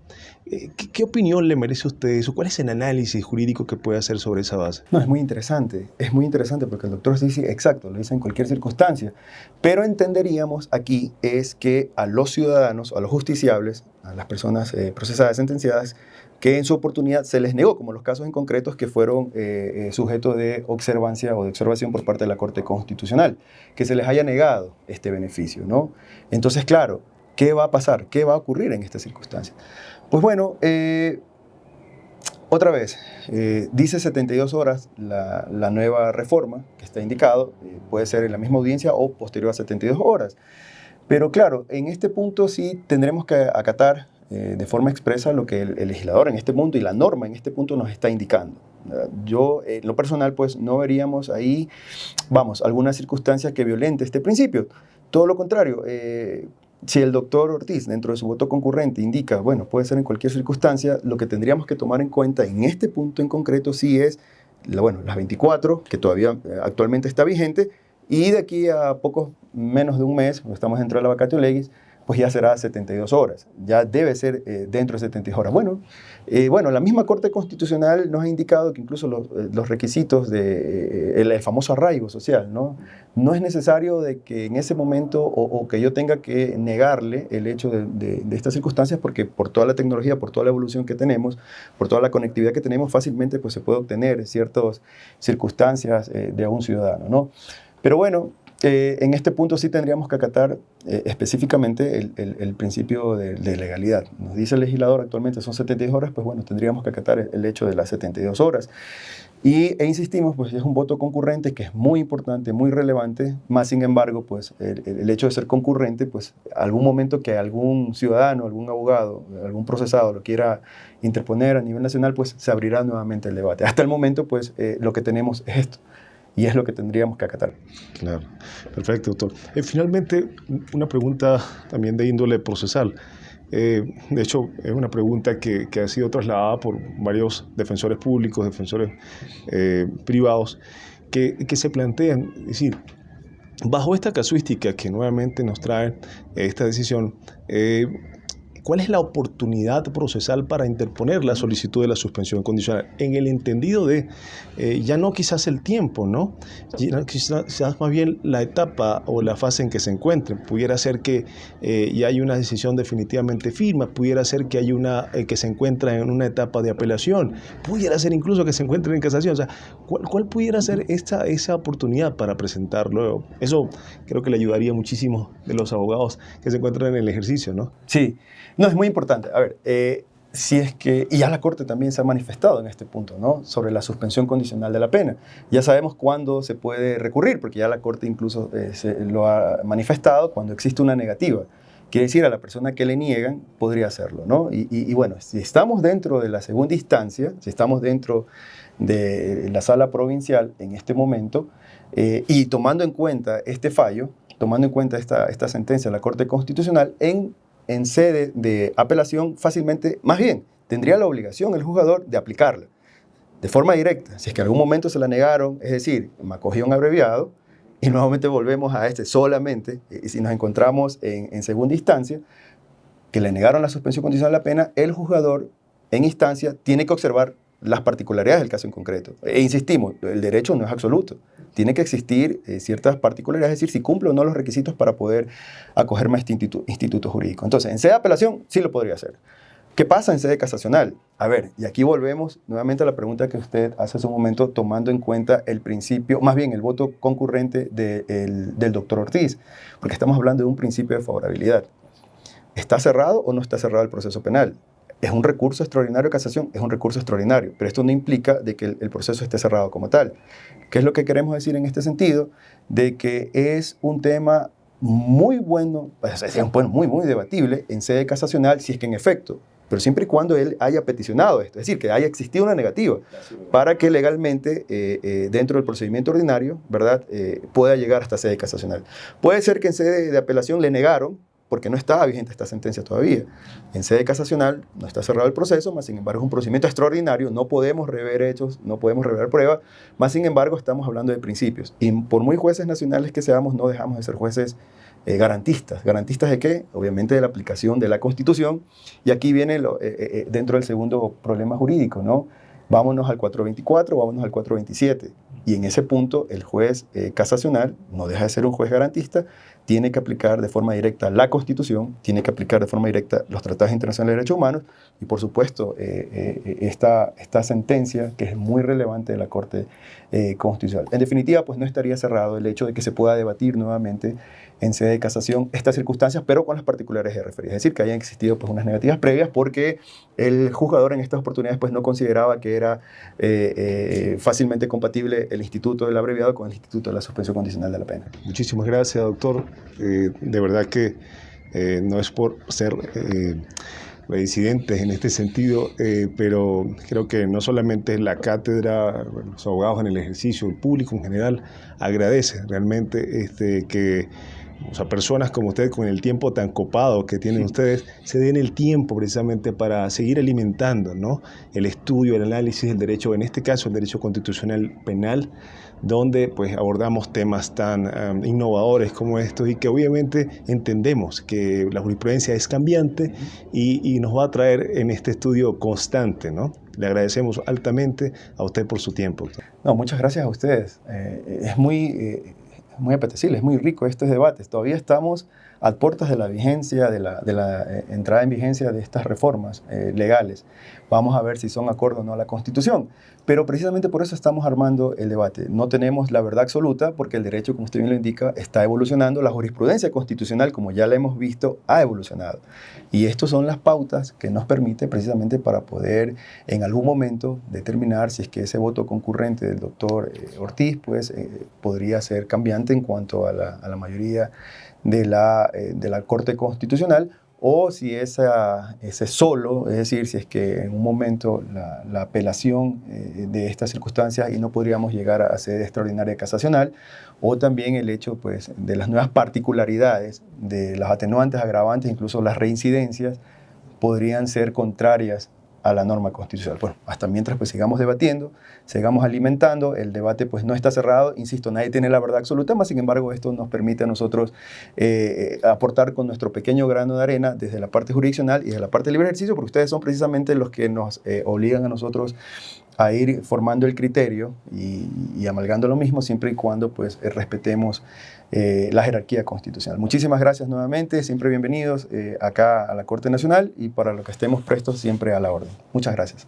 ¿Qué opinión le merece a usted eso? ¿Cuál es el análisis jurídico que puede hacer sobre esa base? No, es muy interesante porque el doctor dice, exacto, lo dice en cualquier circunstancia, pero entenderíamos aquí es que a los ciudadanos, a los justiciables, a las personas procesadas, sentenciadas, que en su oportunidad se les negó, como los casos en concretos que fueron sujetos de observancia o de observación por parte de la Corte Constitucional, que se les haya negado este beneficio, ¿no? Entonces, claro, ¿qué va a pasar? ¿Qué va a ocurrir en esta circunstancia? Pues bueno, otra vez, dice 72 horas la nueva reforma que está indicado, puede ser en la misma audiencia o posterior a 72 horas. Pero claro, en este punto sí tendremos que acatar de forma expresa lo que el legislador en este punto y la norma en este punto nos está indicando. Yo, en lo personal, pues no veríamos ahí, alguna circunstancia que violente este principio. Todo lo contrario, si el doctor Ortiz, dentro de su voto concurrente, indica, bueno, puede ser en cualquier circunstancia, lo que tendríamos que tomar en cuenta en este punto en concreto sí es, las 24, que todavía actualmente está vigente, y de aquí a menos de un mes, estamos dentro de la vacatio legis, pues ya será 72 horas, ya debe ser dentro de 72 horas. Bueno, la misma Corte Constitucional nos ha indicado que incluso los requisitos del famoso arraigo social, no es necesario de que en ese momento o que yo tenga que negarle el hecho de estas circunstancias, porque por toda la tecnología, por toda la evolución que tenemos, por toda la conectividad que tenemos, fácilmente pues, se puede obtener ciertas circunstancias de un ciudadano, ¿no? Pero bueno, en este punto sí tendríamos que acatar específicamente el principio de legalidad. Nos dice el legislador actualmente son 72 horas, pues bueno, tendríamos que acatar el hecho de las 72 horas. E insistimos, pues es un voto concurrente que es muy importante, muy relevante, más sin embargo, pues el hecho de ser concurrente, pues algún momento que algún ciudadano, algún abogado, algún procesado lo quiera interponer a nivel nacional, pues se abrirá nuevamente el debate. Hasta el momento, pues lo que tenemos es esto. Y es lo que tendríamos que acatar. Claro, perfecto, doctor. Finalmente, una pregunta también de índole procesal. De hecho, es una pregunta que ha sido trasladada por varios defensores públicos, defensores privados, que se plantean, es decir, bajo esta casuística que nuevamente nos trae esta decisión, ¿cuál es la oportunidad procesal para interponer la solicitud de la suspensión condicional? En el entendido de, ya no quizás el tiempo, ¿no? Quizás más bien la etapa o la fase en que se encuentren. Pudiera ser que ya hay una decisión definitivamente firme, pudiera ser que hay que se encuentra en una etapa de apelación, pudiera ser incluso que se encuentre en casación. O sea, ¿cuál pudiera ser esa oportunidad para presentarlo? Eso creo que le ayudaría muchísimo de los abogados que se encuentran en el ejercicio, ¿no? Sí, no, es muy importante. A ver, si es que, y ya la Corte también se ha manifestado en este punto, ¿no? Sobre la suspensión condicional de la pena. Ya sabemos cuándo se puede recurrir, porque ya la Corte incluso lo ha manifestado cuando existe una negativa. Quiere decir, a la persona que le niegan podría hacerlo, ¿no? Y bueno, si estamos dentro de la segunda instancia, si estamos dentro de la sala provincial en este momento, y tomando en cuenta este fallo, tomando en cuenta esta sentencia de la Corte Constitucional, en sede de apelación, fácilmente, más bien, tendría la obligación el juzgador de aplicarla de forma directa. Si es que en algún momento se la negaron, es decir, un abreviado, y nuevamente volvemos a solamente, y si nos encontramos en segunda instancia, que le negaron la suspensión condicional de la pena, el juzgador en instancia tiene que observar las particularidades del caso en concreto. E insistimos, el derecho no es absoluto. Tiene que existir ciertas particularidades, es decir, si cumple o no los requisitos para poder acogerme a este instituto jurídico. Entonces, en sede de apelación sí lo podría hacer. ¿Qué pasa en sede casacional? A ver, y aquí volvemos nuevamente a la pregunta que usted hace hace un momento, tomando en cuenta el principio, más bien el voto concurrente del doctor Ortiz, porque estamos hablando de un principio de favorabilidad. ¿Está cerrado o no está cerrado el proceso penal? ¿Es un recurso extraordinario de casación? Es un recurso extraordinario, pero esto no implica de que el proceso esté cerrado como tal. ¿Qué es lo que queremos decir en este sentido? De que es un tema muy bueno, es un point muy debatible en sede casacional si es que en efecto, pero siempre y cuando él haya peticionado esto, es decir, que haya existido una negativa para que legalmente dentro del procedimiento ordinario, ¿verdad?, pueda llegar hasta sede casacional. Puede ser que en sede de apelación le negaron porque no estaba vigente esta sentencia todavía. En sede casacional no está cerrado el proceso, más sin embargo es un procedimiento extraordinario, no podemos rever hechos, no podemos rever pruebas, más sin embargo estamos hablando de principios. Y por muy jueces nacionales que seamos, no dejamos de ser jueces garantistas. ¿Garantistas de qué? Obviamente de la aplicación de la Constitución. Y aquí viene dentro del segundo problema jurídico, ¿no? Vámonos al 424, vámonos al 427. Y en ese punto el juez casacional no deja de ser un juez garantista, tiene que aplicar de forma directa la Constitución, tiene que aplicar de forma directa los tratados internacionales de derechos humanos y, por supuesto, esta sentencia que es muy relevante de la Corte Constitucional. En definitiva, pues no estaría cerrado el hecho de que se pueda debatir nuevamente en sede de casación estas circunstancias, pero con las particularidades referidas. Es decir, que hayan existido pues, unas negativas previas porque el juzgador en estas oportunidades pues, no consideraba que era fácilmente compatible el instituto del abreviado con el instituto de la suspensión condicional de la pena. Muchísimas gracias, doctor. De verdad que no es por ser reincidentes en este sentido, pero creo que no solamente la cátedra, los abogados en el ejercicio, el público en general agradece realmente que personas como usted, con el tiempo tan copado que tienen ustedes, se den el tiempo precisamente para seguir alimentando, ¿no?, el estudio, el análisis del derecho, en este caso el derecho constitucional penal, donde pues abordamos temas tan innovadores como estos y que obviamente entendemos que la jurisprudencia es cambiante y nos va a traer en este estudio constante, ¿no? Le agradecemos altamente a usted por su tiempo. No, muchas gracias a ustedes. Es muy apetecible, es muy rico estos debates. Todavía estamos a puertas de la vigencia, de la entrada en vigencia de estas reformas legales. Vamos a ver si son acorde o no a la Constitución. Pero precisamente por eso estamos armando el debate. No tenemos la verdad absoluta porque el derecho, como usted bien lo indica, está evolucionando. La jurisprudencia constitucional, como ya la hemos visto, ha evolucionado. Y estas son las pautas que nos permiten precisamente para poder en algún momento determinar si es que ese voto concurrente del doctor Ortiz pues, podría ser cambiante en cuanto a la mayoría de la Corte Constitucional, o si ese solo, es decir, si es que en un momento la apelación de estas circunstancias y no podríamos llegar a sede extraordinaria casacional, o también el hecho pues, de las nuevas particularidades de las atenuantes, agravantes, incluso las reincidencias, podrían ser contrarias a la norma constitucional. Bueno, hasta mientras pues sigamos debatiendo, sigamos alimentando, el debate pues no está cerrado, insisto, nadie tiene la verdad absoluta, más sin embargo esto nos permite a nosotros aportar con nuestro pequeño grano de arena desde la parte jurisdiccional y desde la parte de libre ejercicio, porque ustedes son precisamente los que nos obligan a nosotros a ir formando el criterio y amalgando lo mismo siempre y cuando pues respetemos la jerarquía constitucional. Muchísimas gracias nuevamente, siempre bienvenidos acá a la Corte Nacional y para lo que estemos prestos siempre a la orden. Muchas gracias.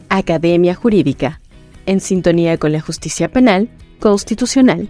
Academia Jurídica, en sintonía con la justicia penal constitucional.